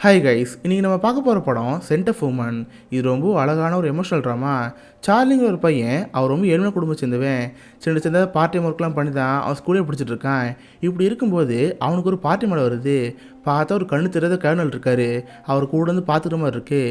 Hi guys, இன்றைக்கி நம்ம பார்க்க போகிற படம் சென்ட் ஆஃப் உமன். இது ரொம்ப அழகான ஒரு எமோஷனல் ட்ராமா. சார்லிங்கிற ஒரு பையன், அவர் ரொம்ப ஏழ்மையான குடும்பம் சேர்ந்தவன். சின்ன சின்ன பார்ட் டைம் ஒர்க்லாம் பண்ணி தான் அவன் ஸ்கூலே பிடிச்சிட்டு இருக்கான். இப்படி இருக்கும்போது அவனுக்கு ஒரு பார்ட்டி மேலே வருது. பார்த்தா ஒரு கண்ணு தெரியாத கேர்னல் இருக்காரு. அவர் கூட வந்து பார்த்துக்கிற மாதிரி இருக்கு.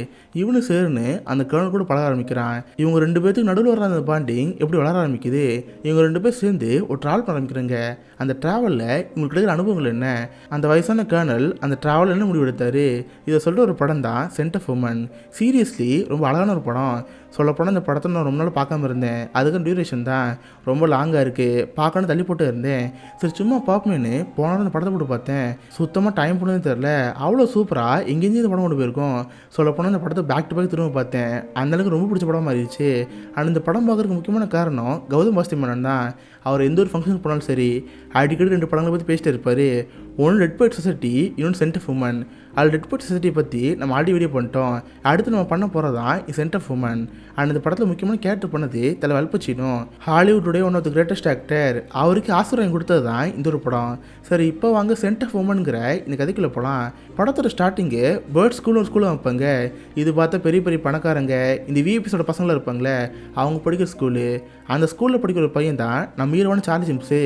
இவனு சேர்னு அந்த கேர்னல் கூட பழக ஆரம்பிக்கிறான். இவங்க ரெண்டு பேருக்கு நடுவில் வர அந்த பாண்டிங் எப்படி வளர ஆரம்பிக்குது. இவங்க ரெண்டு பேர் சேர்ந்து ஒரு ட்ராவல் பண்ண ஆரம்பிக்கிறாங்க. அந்த ட்ராவலில் இவங்களுக்கு கிடைக்கிற அனுபவங்கள் என்ன, அந்த வயசான கேர்னல் அந்த ட்ராவல் என்ன முடிவு எடுத்தாரு, இதை சொல்லிட்டு ஒரு படம் தான் சென்ட் ஆஃப் உமன். சீரியஸ்லி ரொம்ப அழகான ஒரு படம். சொல்லப்போனால் இந்த படத்தை நான் ரொம்ப நாள் பார்க்காம இருந்தேன். அதுக்கு டியூரேஷன் தான் ரொம்ப லாங்காக இருக்குது, பார்க்கணும் தள்ளி போட்டு இருந்தேன். சரி சும்மா பார்ப்போமேனு போன அந்த படத்தை போட்டு பார்த்தேன். சுத்தமாக டைம் போனது தெரில, அவ்வளோ சூப்பராக எங்கேருந்து இந்த படம் கொண்டு போயிருக்கோம். சொல்லப்போனால் இந்த படத்தை பேக் டு பேக் திரும்ப பார்த்தேன். அந்தளவுக்கு ரொம்ப பிடிச்ச படம் மாறிடுச்சு. ஆனால் இந்த படம் பார்க்குறதுக்கு முக்கியமான காரணம் கௌதம் வாசுதேவன் தான். அவர் எந்த ஒரு ஃபங்க்ஷனுக்கு போனாலும் சரி, அடிக்கடி ரெண்டு படங்களை பற்றி பேசிட்டு இருப்பார். ஒன்று ரெட் பைட் சொசைட்டி, இன்னொன்று சென்ட் ஆஃப் உமன். அது ரெட் பைட் சொசைட்டியை பற்றி நம்ம ஆல்ரெடி வீடியோ பண்ணிட்டோம். அடுத்து நம்ம பண்ண போகிறது தான் சென்ட் ஆஃப் உமன். அண்ட் இந்த படத்தில் முக்கியமான கேரக்டர் பண்ணது தலை அல் பச்சினோ, ஹாலிவுட்டுடைய one of the greatest actor. அவருக்கு ஆசிரியம் கொடுத்தது தான் இந்த ஒரு படம். சரி இப்போ வாங்க சென்ட் ஆஃப் உமனுங்கிற இந்த கதைக்குள்ளே போகலாம். படத்தோட ஸ்டார்டிங்கு பேர்ட் ஸ்கூல் ஒரு ஸ்கூலில் வைப்பாங்க. இது பார்த்தா பெரிய பெரிய பணக்காரங்க, இந்த விஐபிஸோட பசங்களாம் இருப்பாங்களே, அவங்க படிக்கிற ஸ்கூலு. அந்த ஸ்கூலில் படிக்கிற ஒரு பையன் தான் நம்ம ஹீரோவான சார்லி சிம்ஸு.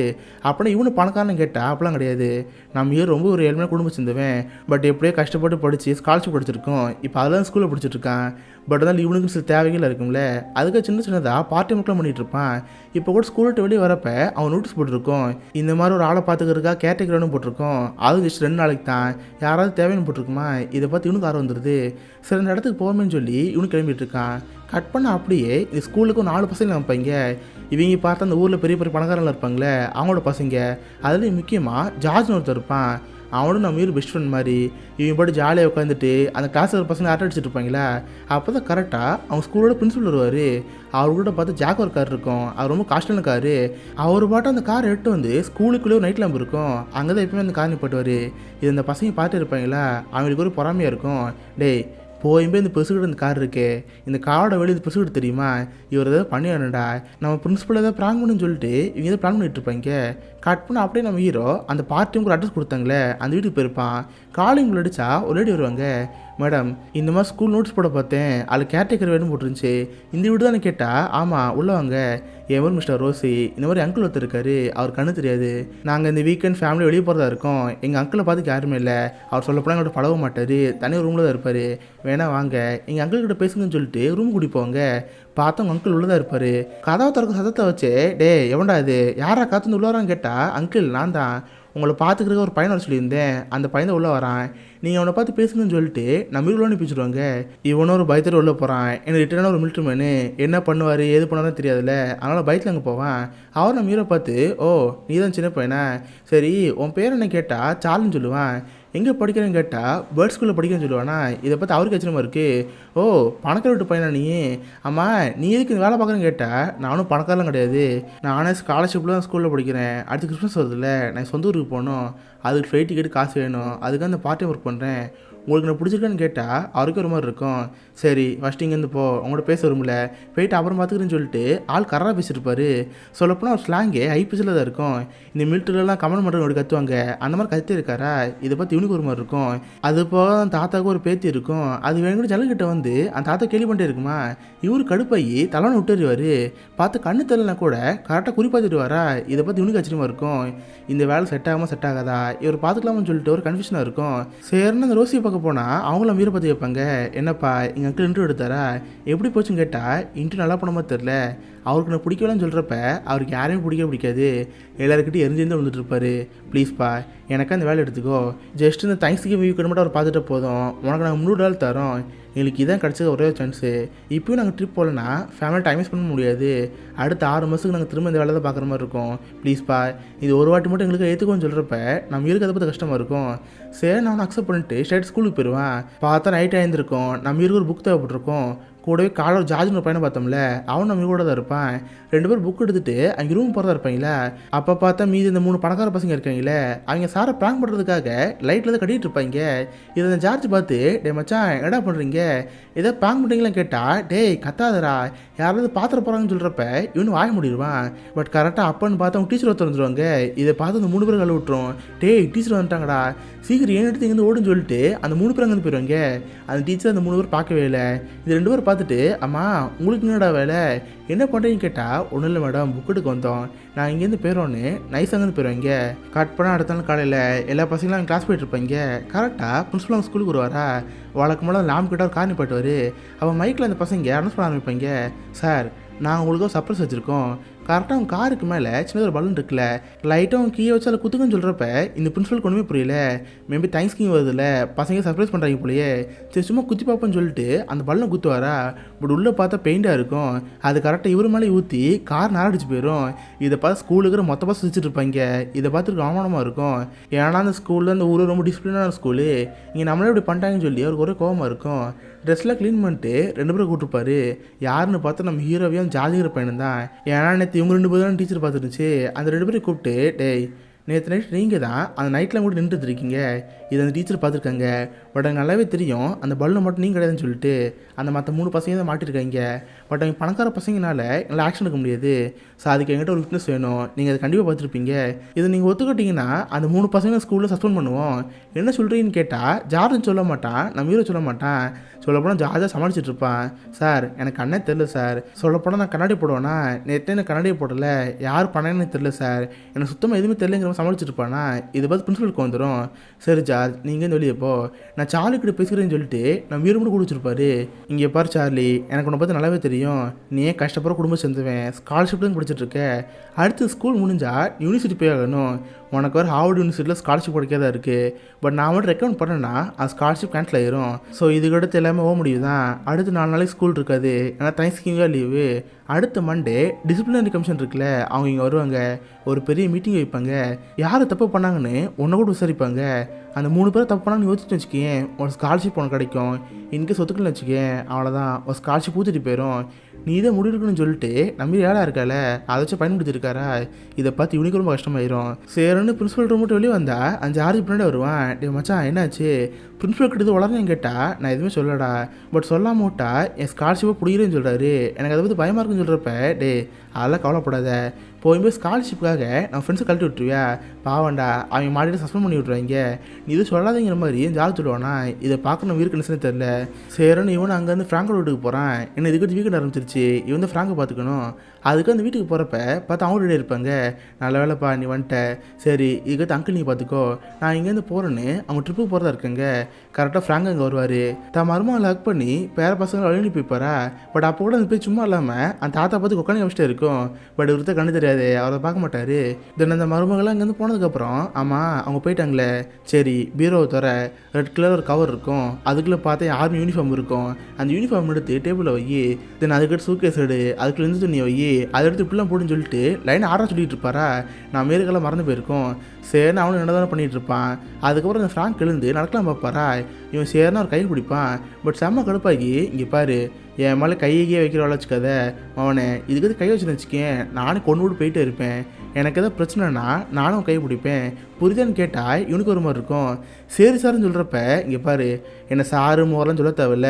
அப்படின்னா இவனு பணக்காரன்னு கேட்டால் அப்போலாம் கிடையாது. நம்ம ஹீரோ ரொம்ப ஒரு ஏழ்மையான குடும்பம் சேர்ந்தவன். பட் எப்படியோ கஷ்டப்பட்டு படித்து ஸ்காலர்ஷிப் படிச்சிருக்கோம். இப்போ அதெல்லாம் ஸ்கூலில் படிச்சுட்ருக்கான். பட் அதனால் இவனுக்கு சில தேவைகள் இருக்கும்ல, அதுக்கு சின்ன சின்னதாக பார்ட் டைம் ஒர்க்லாம் பண்ணிகிட்டு இருப்பான். இப்போ கூட ஸ்கூல் விட்டு வெளியே வரப்போ அவன் நோட்டீஸ் போட்டிருக்கோம், இந்த மாதிரி ஒரு ஆளை பார்த்துக்கிறதுக்கா கேட்டகரின்னு போட்டிருக்கோம். அதுவும் ஜஸ்ட் 2 நாளைக்கு தான், யாராவது தேவைன்னு போட்டிருக்குமா. இதை பார்த்து இவனுக்கு ஆர்வம் வந்துடுது. சரி இந்த இடத்துக்கு போவேன்னு சொல்லி இவனு கிளம்பிட்டு இருக்கான். கட் பண்ண அப்படியே இந்த ஸ்கூலுக்கு 4 பசங்க வைப்பாங்க. இவங்க பார்த்தா அந்த ஊரில் பெரிய பெரிய பணக்காரங்கள் இருப்பாங்களே, அவங்களோட பசங்க. அதுலேயும் முக்கியமாக ஜார்ஜ்னு ஒருத்தர் இருப்பான். அவனும் நம்ம ஹீரோ பெஸ்ட் ஃப்ரெண்ட் மாதிரி. இவங்க பாட்டு ஜாலியாக உட்காந்துட்டு அந்த கிளாஸில் ஒரு பசங்க ஆட்ட அடிச்சுட்டு இருப்பாங்களா, அப்போ தான் கரெக்டாக அவங்க ஸ்கூலோட பிரின்சிபல் வருவார். அவர் கூட பார்த்து ஜாக் ஒரு கார் இருக்கும், அவர் ரொம்ப காஸ்ட்லியான காரு. அவர் பாட்டு அந்த கார் எடுத்து வந்து ஸ்கூலுக்குள்ளே ஒரு நைட் லேம்ப் இருக்கும், அங்கே தான் எப்பவுமே அந்த கார் நிப்பாட்டுவார். இது இந்த பசங்க பார்த்து இருப்பாங்களா, அவங்களுக்கு ஒரு பொறாமையாக இருக்கும். டேய் போயும்போது இந்த பெருசுக்கிட்ட இந்த கார் இருக்கே, இந்த காரோட வெளியே பெருசுக்கிட்டு தெரியுமா, இவர் ஏதாவது பண்ணிடா, நம்ம பிரின்சிபல் ஏதாவது பிளான் பண்ணுன்னு சொல்லிட்டு இவங்க ஏதாவது பிளான் பண்ணிட்டு இருப்பாங்க. கட் பண்ண அப்படியே நம்ம ஹீரோ அந்த பார்ட்டிக்கு ஒரு அட்ரஸ் கொடுத்தாங்களே, அந்த வீட்டுக்கு போயிருப்பான். காலிங் அடித்தா ஒரு லேடி வருவாங்க. மேடம் இந்த மாதிரி ஸ்கூல் நோட்டீஸ் போட பார்த்தேன், அதில் கேர்டேக்கர் வேணும் போட்டுருந்துச்சு, இந்த வீடு தானே கேட்டால். ஆமாம் உள்ளே வாங்க, என் பேர் மிஸ்டர் ரோசி, இந்த மாதிரி அங்கிள் ஒருத்தர் இருக்காரு, அவர் கண்ணு தெரியாது, நாங்கள் இந்த வீக்கெண்ட் ஃபேமிலி வெளியே போகிறதா இருக்கோம். எங்கள் அங்கிளை பார்த்துக்கு யாருமே இல்லை, அவர் சொல்லப்போனால் எங்கள்கிட்ட பழக மாட்டார், தனி ரூமில் தான் இருப்பார், வேணா வாங்க எங்கள் அங்கிள் கிட்ட பேசுங்கன்னு சொல்லிட்டு ரூம் கூட்டிப்போங்க. பார்த்தா உங்கள் அங்கிள் உள்ளதாக இருப்பார். கதவை திறக்க சத்தத்தை வச்சு, டே எவன்டா இது, யாரா காத்து உள்ளவரான்னு கேட்டால், அங்கிள் நான் தான், உங்களை பார்த்துக்கிறதுக்கு ஒரு பையனை வர சொல்லியிருந்தேன், அந்த பையன் தான் உள்ளே வரான், நீங்கள் அவனை பார்த்து பேசுங்கன்னு சொல்லிட்டு நம்ம உள்ள அனுப்பிச்சிடுவாங்க. இவனும் ஒரு பயத்தோடு உள்ளே போகிறான். எனக்கு ரிட்டர்னாக ஒரு மிலிட்ரி மேனு, என்ன பண்ணுவார் ஏது பண்ணுவாருன்னு தெரியாதுல்ல, அதனால் பயத்தில் அங்கே போவான். அவர் நம்ம ஹீரோ பார்த்து, ஓ நீ தான் சின்ன பையனா, சரி உன் பேர் என்ன கேட்டால் சார்லின்னு சொல்லுவான். எங்கே படிக்கிறேன்னு கேட்டால் பேர்ட் ஸ்கூலில் படிக்கிறேன்னு சொல்லுவானா. இதை பார்த்து அவருக்கு ஆச்சரியமாக இருக்குது. ஓ பணக்கார வீட்டு பையனா நீ, ஆமாம் நீ எதுக்கு வேலை பார்க்குறேன்னு கேட்டால், நானும் பணக்காரலாம் கிடையாது, நானே ஸ்காலர்ஷிப்பில் தான் ஸ்கூலில் படிக்கிறேன், அடுத்து கிறிஸ்மஸ் வருதுல்ல, நான் சொந்த ஊருக்கு போகணும், அதுக்கு ஃப்ளைட் டிக்கெட் காசு வேணும், அதுக்காக அந்த பார்ட் டைம் ஒர்க் பண்ணுறேன், உங்களுக்கு நான் பிடிச்சிருக்கேன்னு கேட்டால் அவருக்கு ஒரு மாதிரி இருக்கும். சரி ஃபஸ்ட்டு இங்கேருந்து போ, உங்களோட பேச வரும்ல, போயிட்டு அப்புறம் பார்த்துக்கிறேன்னு சொல்லிட்டு ஆள் கராக பேசியிருப்பார். சொல்லப்போனால் ஒரு ஸ்லாங்கே ஐபிஎஸ்சில் தான் இருக்கும். இந்த மிலிட்டரிலாம் கமெண்ட் பண்ணுறவங்க கற்றுவாங்க, அந்த மாதிரி கற்றுட்டே இருக்காரா. இதை பார்த்து இவனுக்கு ஒரு மாதிரி இருக்கும். அது போக அந்த தாத்தாவுக்கு ஒரு பேத்தி இருக்கும், அது வேணும் ஜனல்கிட்ட வந்து அந்த தாத்தா கேள்வி பண்ணிட்டே இருக்குமா. இவர் கடுப்பாகி தலைவனை விட்டுருவார். பார்த்து கண்ணு தெரியலனா கூட கரெக்டாக குறிப்பாத்துட்டு வரா. இதை பார்த்து இவனுக்கு ஆச்சரியமாக இருக்கும். இந்த வேலை செட் ஆகாமல் செட் ஆகாதா, இவர் பார்த்துக்கலாமான்னு சொல்லிட்டு ஒரு கன்ஃபியூஷனாக இருக்கும். சரின்னு அந்த ரோசியை பார்க்க போனால் அவங்களும் வீரை பற்றி வைப்பாங்க. என்னப்பா எங்கள் அங்கிள் இன்டர்வியூ எடுத்தாரா, எப்படி போச்சுன்னு கேட்டால் இன்டர்வியூ நல்லா பண்ண மாதிரி தெரில, அவருக்கு நான் பிடிக்கலன்னு சொல்கிறப்ப அவருக்கு யாரையும் பிடிக்காது, எல்லாருக்கிட்டையும் எரிஞ்சிருந்து வந்துட்டு இருப்பார். ப்ளீஸ்ப்பா எனக்கு அந்த வேலை எடுத்துக்கோ, ஜஸ்ட் இந்த தேங்க்ஸ்கிவிங் வீக்கு மட்டும் அவர் பார்த்துட்டு போதும், உனக்கு நாங்கள் $300 தரோம், எங்களுக்கு இதான் கிடச்சது ஒரே சான்ஸு, இப்போயும் நாங்கள் ட்ரிப் போகலன்னா ஃபேமிலி டைம் வேஸ்ட் பண்ண முடியாது, அடுத்த 6 மாதத்துக்கு நாங்கள் திரும்ப இந்த வேலை தான் பார்க்குற மாதிரி இருக்கும், ப்ளீஸ்ப்பா இது ஒரு வாட்டி மட்டும் எங்களுக்கு ஏற்றுக்கோன்னு சொல்கிறப்ப நம்ம இருக்கிறத பற்றி கஷ்டமாக இருக்கும். சரி நான் அக்செப்ட் பண்ணிட்டு ஸ்ட்ரைட் ஸ்கூலுக்கு போயிடுவேன். பார்த்தா நைட் ஆயிருந்திருக்கும், நம்ம இருக்க ஒரு புக் தேவைப்பட்டிருக்கோம், கூடவே காலர் ஜார்ஜ்னு ஒரு பையனை பார்த்தோம்ல, அவன் நம்ம கூட தான் இருப்பான். 2 பேரும் புக் எடுத்துட்டு அங்கே ரூம் போகிறதா இருப்பாங்களா. அப்போ பார்த்தா மீதி இந்த 3 பணக்கார பசங்க இருக்காங்களே, அவங்க சாரை ப்ராங்க் பண்ணுறதுக்காக லைட்டில் தான் கட்டிகிட்டு இருப்பாங்க. இதை அந்த ஜார்ஜ் பார்த்து, டே மச்சான் என்னடா பண்ணுறீங்க, ஏதோ ப்ராங்க் பண்ணுறீங்களான்னு கேட்டால், டேய் கத்தாதரா யாராவது பாத்திர போகிறாங்கன்னு சொல்கிறப்ப இவனு வாய முடிடுவான். பட் கரெக்டாக அப்பன்னு பார்த்தா அவங்க டீச்சர் ஒருத்தர் வந்துடுவாங்க. இதை பார்த்து அந்த 3 பேரும் கழுவி விட்டுரும். டேய் டீச்சர் வந்துட்டாங்கடா, சீக்கிரம் ஏன் எடுத்து இங்கேருந்து ஓடுன்னு சொல்லிட்டு அந்த 3 பேர் அங்கே போயிடுவாங்க. அந்த டீச்சர் அந்த 3 பேர் பார்க்கவே இல்லை. இது 2 பேர் பார்த்துட்டு, அம்மா உங்களுக்கு என்னடா வேலை, என்ன பண்ணுறீங்கன்னு கேட்டால், ஒன்றும் இல்லை மேடம் புக் எடுக்க வந்தோம், நான் இங்கேருந்து போயிடுவோன்னு நைஸ் அங்கேருந்து போயிடுவாங்க. கட் பண்ணால் அடுத்த நாள் காலையில் எல்லா பசங்களும் அவங்க கிளாஸ் போயிட்டு இருப்பாங்க. கரெக்டாக பிரின்ஸ்பல் அவங்க ஸ்கூலுக்கு வருவாரா. வழக்கமாக லேம்ப் கிட்ட ஒரு காரணி போயிட்டு அவன் மைக்கில் அந்த பசங்க அனௌன்ஸ் பண்ண ஆரம்பிப்பாங்க. சார் நாங்கள் உங்களுக்கு ஒரு சர்ப்ரைஸ் வச்சுருக்கோம். கரெக்டாக அவங்க காருக்கு மேலே சின்னதாக ஒரு பலூன் இருக்குல்ல, லைட்டாக அவங்க கீழே வச்சு அதில் குத்துக்குன்னு சொல்கிறப்ப இந்த பிரின்ஸ்பலுக்கு ஒன்றுமே புரியல. மேபி தேங்க்ஸ்கிங் வருதுல்ல, பசங்க சர்ப்ரைஸ் பண்ணுறாங்க போலையே, சரி சும்மா குத்தி பார்ப்போன்னு சொல்லிட்டு அந்த பலூனை குத்துவாரா. பட் உள்ளே பார்த்தா பெயிண்டாக இருக்கும். அது கரெக்டாக இவர் மேலே ஊற்றி கார் நாரடிச்சு போயிடும். இதை பார்த்து ஸ்கூலுக்கு மொத்த பஸ் வச்சுட்டு இருப்பாங்க. இதை பார்த்துருக்கு அவமானமாக இருக்கும். ஏன்னா அந்த ஸ்கூலில் அந்த ஊரில் ரொம்ப டிசிப்ளினான ஸ்கூலு, இங்கே நம்மளே இப்படி பண்ணிட்டாங்கன்னு சொல்லி அவருக்கு ஒரே கோவமாக இருக்கும். ட்ரெஸ்லாம் க்ளீன் பண்ணிட்டு 2 பேரும் கூப்பிட்டுருப்பாரு. யாருன்னு பார்த்தா நம்ம ஹீரோவையும் ஜாலிங்கிற பையன் தான். ஏன்னா நேற்று இவங்க 2 பேரும் டீச்சர் பார்த்துருந்துச்சு. அந்த 2 பேரையும் கூப்பிட்டு, டேய் நேற்று நைட் நீங்கள் தான் அந்த நைட்டில் கூட நின்றுட்டு இருக்கீங்க, இதை அந்த டீச்சர் பார்த்துருக்காங்க. பட் எனக்கு நல்லாவே தெரியும் அந்த பலூனை மட்டும் நீங்கள் கிடையாதுன்னு சொல்லிட்டு அந்த மற்ற 3 பசங்க தான் மாட்டிருக்காங்க. பட் அவங்க பணக்கார பசங்கனால என்னால் ஆக்ஷன் எடுக்க முடியாது. ஸோ அதுக்கு என்கிட்ட ஒரு விட்னஸ் வேணும், நீங்கள் அதை கண்டிப்பாக பார்த்துருப்பீங்க. இதை நீங்கள் ஒத்துக்கிட்டீங்கன்னா அந்த 3 பசங்க ஸ்கூலில் சஸ்பெண்ட் பண்ணுவோம். என்ன சொல்கிறீங்கன்னு கேட்டால் ஜார்ஜ் சொல்ல மாட்டான், நம்ம ஹீரோ சொல்ல மாட்டான். சொல்லப்போனால் ஜார்ஜாக சமாளிச்சுட்டு இருப்பான். சார் எனக்கு கண்ணே தெரில சார், சொல்லப்போனால் நான் கண்ணாடி போடுவேன்னா நேற்று எனக்கு கண்ணாடியை போடலை, யார் பண்ணேன்னு தெரில சார், எனக்கு சுத்தமாக எதுவுமே தெரியலங்கிற சமாளிச்சுட்டு இருப்பானா. இதை பார்த்து பிரின்சிபலுக்கு வந்துடும். சரி ஜார்ஜ் நீங்கள் இந்த வெளியே போ, நான் சார்லி கிட்ட பேசுகிறேன்னு சொல்லிட்டு நம்ம வீடு மட்டும் குடிச்சிருப்பாரு. இங்கே பாரு சார்லி, எனக்கு உன்னை பார்த்து நல்லாவே தெரியும், நீ ஏன் கஷ்டப்படுற குடும்பம் சேர்ந்துவேன், ஸ்காலர்ஷிப் தான் பிடிச்சிட்ருக்க. அடுத்து ஸ்கூல் முடிஞ்சால் யூனிவர்சிட்டி போய் ஆகணும். உனக்கு வர ஹார்வர்ட் யூனிவர்சிட்டியில் ஸ்காலர்ஷிப் கிடைக்காதா இருக்குது. பட் நான் மட்டும் ரெக்கமெண்ட் பண்ணேன்னா அந்த ஸ்காலர்ஷிப் கேன்சல் ஆயிரும். ஸோ இதுக்கு அடுத்து எல்லாமே போக முடியும் தான். அடுத்து 4 நாளைக்கு ஸ்கூல் இருக்காது, ஏன்னா தேங்க்ஸ்கிவிங்காக லீவு. அடுத்த மண்டே டிசிப்ளினரி கமிஷன் இருக்குல்ல, அவங்க இங்கே வருவாங்க. ஒரு பெரிய மீட்டிங் வைப்பாங்க. யார் தப்பு பண்ணாங்கன்னு ஒன்றை கூட விசாரிப்பாங்க. அந்த 3 பேர் தப்பு பண்ணாங்கன்னு யோசிச்சு வச்சுக்கேன், ஒரு ஸ்காலர்ஷிப் உனக்கு கிடைக்கும். இன்கேஸ் ஒத்துக்கலன்னு வச்சுக்கேன், அவ்வளோதான், ஒரு ஸ்காலர்ஷிப் ஊற்றிட்டு போயிடும். நீ இதை முடிவுக்குன்னு சொல்லிட்டு நம்ம ஏழா இருக்கால, அதை வச்சு பயன்படுத்திருக்காரா. இதை பார்த்து இவனுக்கு ரொம்ப கஷ்டமாயிரும். சரின்னு பிரின்ஸ்பல் ரூம் மட்டும் வெளியே வந்தா அந்த ஜார்ஜ் பின்னாடி வருவான். டே மச்சான் என்னாச்சு, பிரின்ஸ்பல் கிட்ட வளர்றேன்னு கேட்டால் நான் எதுவுமே சொல்லடா, பட் சொல்லாம விட்டா என் ஸ்காலர்ஷிப்பை பிடிக்கிறேன்னு சொல்கிறாரு, எனக்கு அதை பற்றி பயமாக இருக்குன்னு சொல்கிறப்ப, டே அதெல்லாம் கவலைப்படாத, போய் ஸ்காலர்ஷிப்புக்காக நம்ம ஃப்ரெண்ட்ஸை கழட்டி விட்டுருவியா, பாவண்டா அவங்க மாடிட்டு சஸ்பெண்ட் பண்ணி விட்ருவாங்க, நீ இது சொல்லாதங்கிற மாதிரி ஜாலி சொல்லுவானா. இதை பார்க்க நம்ம வீடு கண்டிஷனே தெரில. சரின்னு இவனு அங்கேருந்து ஃப்ராங்கோட வீட்டுக்கு போகிறான். என்ன இதுக்கு வீக்கெண்ட் ஆரம்பிச்சிருச்சு, இவன் வந்து ஃப்ராங்கை பார்த்துக்கணும். அதுக்கு அந்த வீட்டுக்கு போகிறப்ப பார்த்து அவங்க ரெடி இருப்பாங்க. நல்ல வேலைப்பா நீ வந்துட்ட, சரி இதுக்கு அங்கிள் நீங்கள் பார்த்துக்கோ, நான் இங்கேருந்து போகிறேன்னு அவங்க ட்ரிப்புக்கு போகிறதா இருக்காங்க. கரெக்டாக ஃப்ராங்க் அங்கே வருவார். தான் மருமகளை லாக் பண்ணி பேர பசங்களை வழி போய்ப்பாரா. பட் அப்போ கூட அந்த போய் சும்மா இல்லாமல் அந்த தாத்தா பார்த்து உட்காந்து வச்சுட்டு இருக்கும். பட் இவர்த்த கண்ணு தெரியாது, அவரை பார்க்க மாட்டார். தென் அந்த மருமகளாக அங்கேருந்து போனதுக்கப்புறம் ஆமாம் அவங்க போயிட்டாங்களே, சரி பீரோவை தர ரெட் கலர் ஒரு கவர் இருக்கும், அதுக்குள்ளே பார்த்தா ஆர்மி யூனிஃபார்ம் இருக்கும், அந்த யூனிஃபார்ம் எடுத்து டேபிளில் வை, தென் அதுக்கிட்ட சூக்கேஸ் எடு, அதுக்குள்ள இருந்து துணியை வை, அதை எடுத்து இப்படிலாம் போடுன்னு சொல்லிட்டு லைன் ஆர்டர் சொல்லிட்டு இருப்பாரா. நான் மேற்கெல்லாம் மறந்து போயிருக்கோம். சரின்னு அவனு என்ன தானே பண்ணிகிட்டு இருப்பான். அதுக்கப்புறம் அந்த ஃப்ராங்க் எழுந்து நடக்கலாம் பார்ப்பாரா. இவன் சரினா ஒரு கை பிடிப்பான். பட் செம்ம கடுப்பாகி, இங்கே பாரு என் மேலே கையே வைக்கிற வச்சுக்காத அவனை, இதுக்கு கை வச்சுன்னு வச்சுக்கேன் நானும் கொண்டு விட்டு போயிட்டே இருப்பேன், எனக்கு எதாவது பிரச்சனைனா நானும் கை பிடிப்பேன், புரியுதான்னு கேட்டால் இவனுக்கு ஒரு மாதிரி இருக்கும். சரி சார்ன்னு சொல்கிறப்ப, இங்கே பாரு என்னை சாரு மோரெலாம் சொல்ல தேவையில்ல,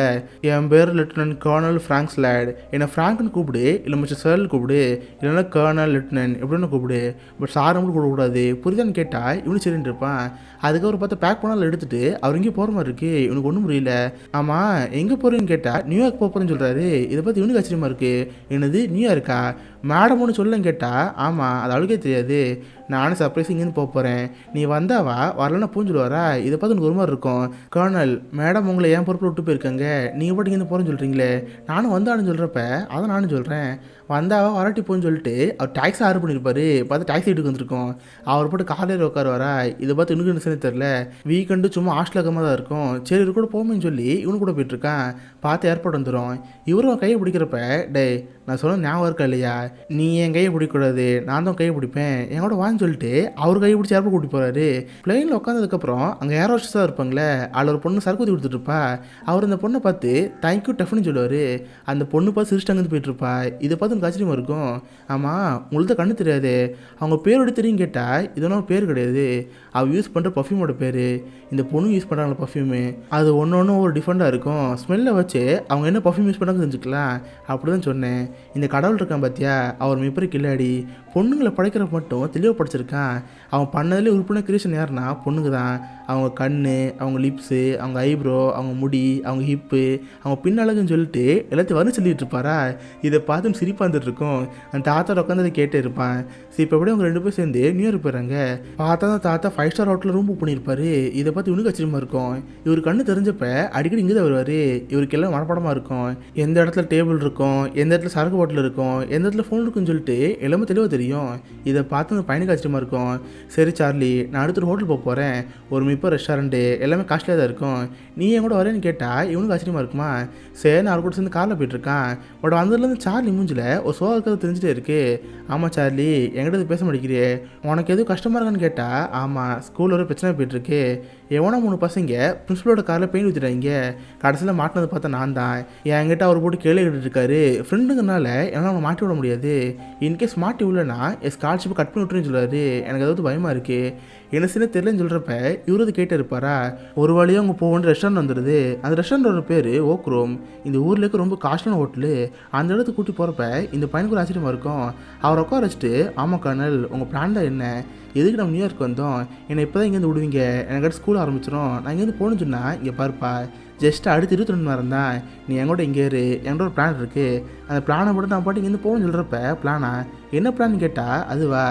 என் பேர் லெப்டினன்ட் கர்னல் ஃப்ராங்க் ஸ்லாட், என்னை ஃப்ராங்க்னு கூப்பிடு, இல்லை மிஸ்டர் சார் கூப்பிடு, இல்லைன்னா கர்னல் லெப்டினன்ட் எப்படின்னு கூப்பிடு, பட் சாரை மட்டும் கூடக்கூடாது, புரியுதான்னு கேட்டால் இவனு சரின்னு இருப்பான். அதுக்கப்புறம் பார்த்து பேக் பண்ணால் எடுத்துகிட்டு அவர் எங்கேயும் போகிற மாதிரி இருக்குது. இவனுக்கு ஒன்றும் புரியல. ஆமாம் எங்கே போகிறேன்னு கேட்டால் நியூயார்க் போகிறேன்னு சொல்கிறாரு. இதை பற்றி இவனுக்கு ஆச்சரியமாக இருக்குது. என்னது நியூயார்க்கா, மேடம் ஒன்று சொல்லன்னு கேட்டால் ஆமாம் அது அவளுக்கே தெரியாது, நானும் சர்ப்ரைஸ் இங்கேருந்து போகிறேன், நீ வந்தாவா வரலன்னா பூஞ்சிடுவாரா. இதை பார்த்து எனக்கு ஒரு மாதிரி இருக்கும். கர்னல் மேடம் உங்களை என் பொறுப்பில் விட்டு போயிருக்காங்க, நீங்கள் பாட்டு இங்கேருந்து போகிறேன்னு சொல்கிறீங்களே, நானும் வந்தான்னு சொல்கிறப்ப அதை நானும் சொல்கிறேன், வந்தால் வரட்டி போன்னு சொல்லிட்டு அவர் டாக்ஸி ஆர்டர் பண்ணியிருப்பாரு. பார்த்து டாக்ஸி வீட்டுக்கு வந்திருக்கோம். அவர் போட்டு காலையில் உட்காருவாரா. இதை பார்த்து இன்னும் என்ன தெரில. வீக்கெண்டு சும்மா ஹாஸ்டல் அக்கமாக தான் இருக்கும். சரி இவர் கூட போமேன்னு சொல்லி இவனு கூட போயிட்டுருக்கான். பார்த்து ஏர்போர்ட் வந்துடும். இவரும் கையை பிடிக்கிறப்ப டே நான் சொல்ல ஞாபகம் இருக்கா இல்லையா, நீ என் கையை பிடிக்கக்கூடாது, நான் தான் கையை பிடிப்பேன், என் கூட வான்னு சொல்லிட்டு அவர் கையை பிடிச்சி ஏர்போர்ட் கூட்டி போகிறாரு. பிளெயினில் உட்காந்ததுக்கப்புறம் அங்கே ஏர் ஹோஸ்டஸாக இருப்பாங்களே, அதில் ஒரு பொண்ணு சரக்கு ஊற்றி கொடுத்துட்ருப்பா. அவர் அந்த பொண்ணை பார்த்து தேங்க்யூ டஃப்னு சொல்லுவார். அந்த பொண்ணு பார்த்து சிரிச்சிட்டாங்கன்னு போயிட்டுருப்பா. இதை பார்த்து எனக்கு ஆச்சரியமாக இருக்கும். ஆமாம் உங்களுக்கு கண்ணு தெரியாது, அவங்க பேரோட தெரியும் கேட்டால் இதெல்லாம் பேர் கிடையாது, அவள் யூஸ் பண்ணுற பர்ஃப்யூமோட பேர். இந்த பொண்ணு யூஸ் பண்ணுறாங்களா பர்ஃப்யூமு, அது ஒன்று ஒன்று ஒரு டிஃப்ரெண்ட்டாக இருக்கும். ஸ்மெல்லை வச்சு அவங்க என்ன பர்ஃப்யூம் யூஸ் பண்ணாங்க தெரிஞ்சுக்கலாம். அப்படி தான் சொன்னேன். இந்த கடவுள் இருக்கான் பார்த்தியா, அவர் மிகப்பெரிய கில்லாடி. பொண்ணுங்களை படைக்கிறப்ப மட்டும் தெளிவாக படிச்சிருக்கான். அவன் பண்ணதுலேயே உறுப்பினர் கிரியேஷன் யாருன்னா பொண்ணுங்க தான். அவங்க கண், அவங்க லிப்ஸு, அவங்க ஐப்ரோ, அவங்க முடி, அவங்க ஹிப்பு, அவங்க பின்னழகுன்னு சொல்லிட்டு எல்லாத்தையும் வந்து சொல்லிட்டு இருப்பாரா. இதை பார்த்து சிரிப்பாக வந்துட்டு இருக்கும். அந்த தாத்தா உட்காந்து கேட்டே இருப்பான். சரி இப்போ எப்படி அவங்க 2 பேரும் சேர்ந்து நியூ இயர் போயிடறாங்க. பார்த்தா தான் தாத்தா 5 ஸ்டார் ஹோட்டலில் ரூம் புக் பண்ணியிருப்பாரு. இதை பார்த்து இவனுக்கு ஆச்சரியமாக இருக்கும். இவர் கண்ணு தெரிஞ்சப்ப அடிக்கடி இங்கே தான் வருவார். இவருக்கு எல்லாம் மனப்படமாக இருக்கும். எந்த இடத்துல டேபிள் இருக்கும், எந்த இடத்துல சரக்கு பாட்டில் இருக்கும், எந்த இடத்துல ஃபோன் இருக்குன்னு சொல்லிட்டு எல்லாமே தெளிவாக தெரியும். இதை பார்த்து அந்த பையனுக்கு ஆச்சரியமாக இருக்கும். சரி சார்லி, நான் அடுத்த ஒரு ஹோட்டல் போக போகிறேன், ஒரு மிப்போ ரெஸ்டாரண்ட்டு, எல்லாமே காஸ்ட்லியாக தான் இருக்கும், நீ என் கூட வரேன்னு கேட்டால் இவனுக்கு ஆச்சரியமாக இருக்குமா. சரி நான் அவர் கூட சேர்ந்து காரில் போயிட்டுருக்கான். பட் வந்ததுலேருந்து சார்லி மூஞ்சில் ஒரு சோகா இருக்கிறது தெரிஞ்சுட்டே இருக்கு. ஆமாம் சார்லி, என்கிட்ட பேச மாட்டேங்கிறியே, உனக்கு எதுவும் கஷ்டமாக இருக்கான்னு கேட்டால் ஆமாம் ஸ்கூலில் ஒரு பிரச்சனை போயிட்டுருக்கு. எவனோ 3 பசங்க பிரின்சிபலோட காரில் பெயிண்ட் ஊற்றிட்டாங்க. கடைசியில் மாட்டினது பார்த்தா நான் தான். என்கிட்ட அவர் போட்டு கேள்வி கேட்டுருக்காரு. ஃப்ரெண்டுங்கனால என்னால் அவனை மாட்டி விட முடியாது. இன்கேஸ் மாட்டி விடலன்னா என் ஸ்காலர்ஷிப்பை கட் பண்ணி விட்டுருன்னு சொல்லுவார். எனக்கு ஏதாவது பயமாக இருக்குது. என்ன சின்ன தெரியலன்னு சொல்கிறப்ப இவரது கேட்டு இருப்பாரா. ஒரு வழியாக அவங்க போக வேண்டிய ரெஸ்டாரண்ட் வந்துடுது. அந்த ரெஸ்டாரண்டோட பேர் ஓக்ரோம். இந்த ஊரில் இருக்க ரொம்ப காஸ்ட்லியான ஹோட்டலு. அந்த இடத்துக்கு கூட்டி போகிறப்ப இந்த பையனுக்கு ஒரு ஆச்சரியமாக இருக்கும். அவர் உட்கார வச்சுட்டு ஆமாம் கர்னல், உங்கள் பிளான் தான் என்ன, எதுக்கு நம்ம நியூயார்க்கு வந்தோம், என்னை இப்போ தான் இங்கேருந்து விடுவீங்க, எனக்கு ஸ்கூல் ஆரம்பிச்சிடும், நான் இங்கேருந்து போகணுன்னு சொன்னால் இங்கே பார்ப்பா ஜஸ்ட் அடுத்து 22 வாரம் தான், நீ எங்கூட இங்கே இரு, என்கிட்ட ஒரு பிளான் இருக்குது, அந்த பிளானை மட்டும் நான் பாட்டு இங்கேருந்து போகணும்னு சொல்கிறப்ப பிளானா என்ன பிளான்னு கேட்டால் அதுவா,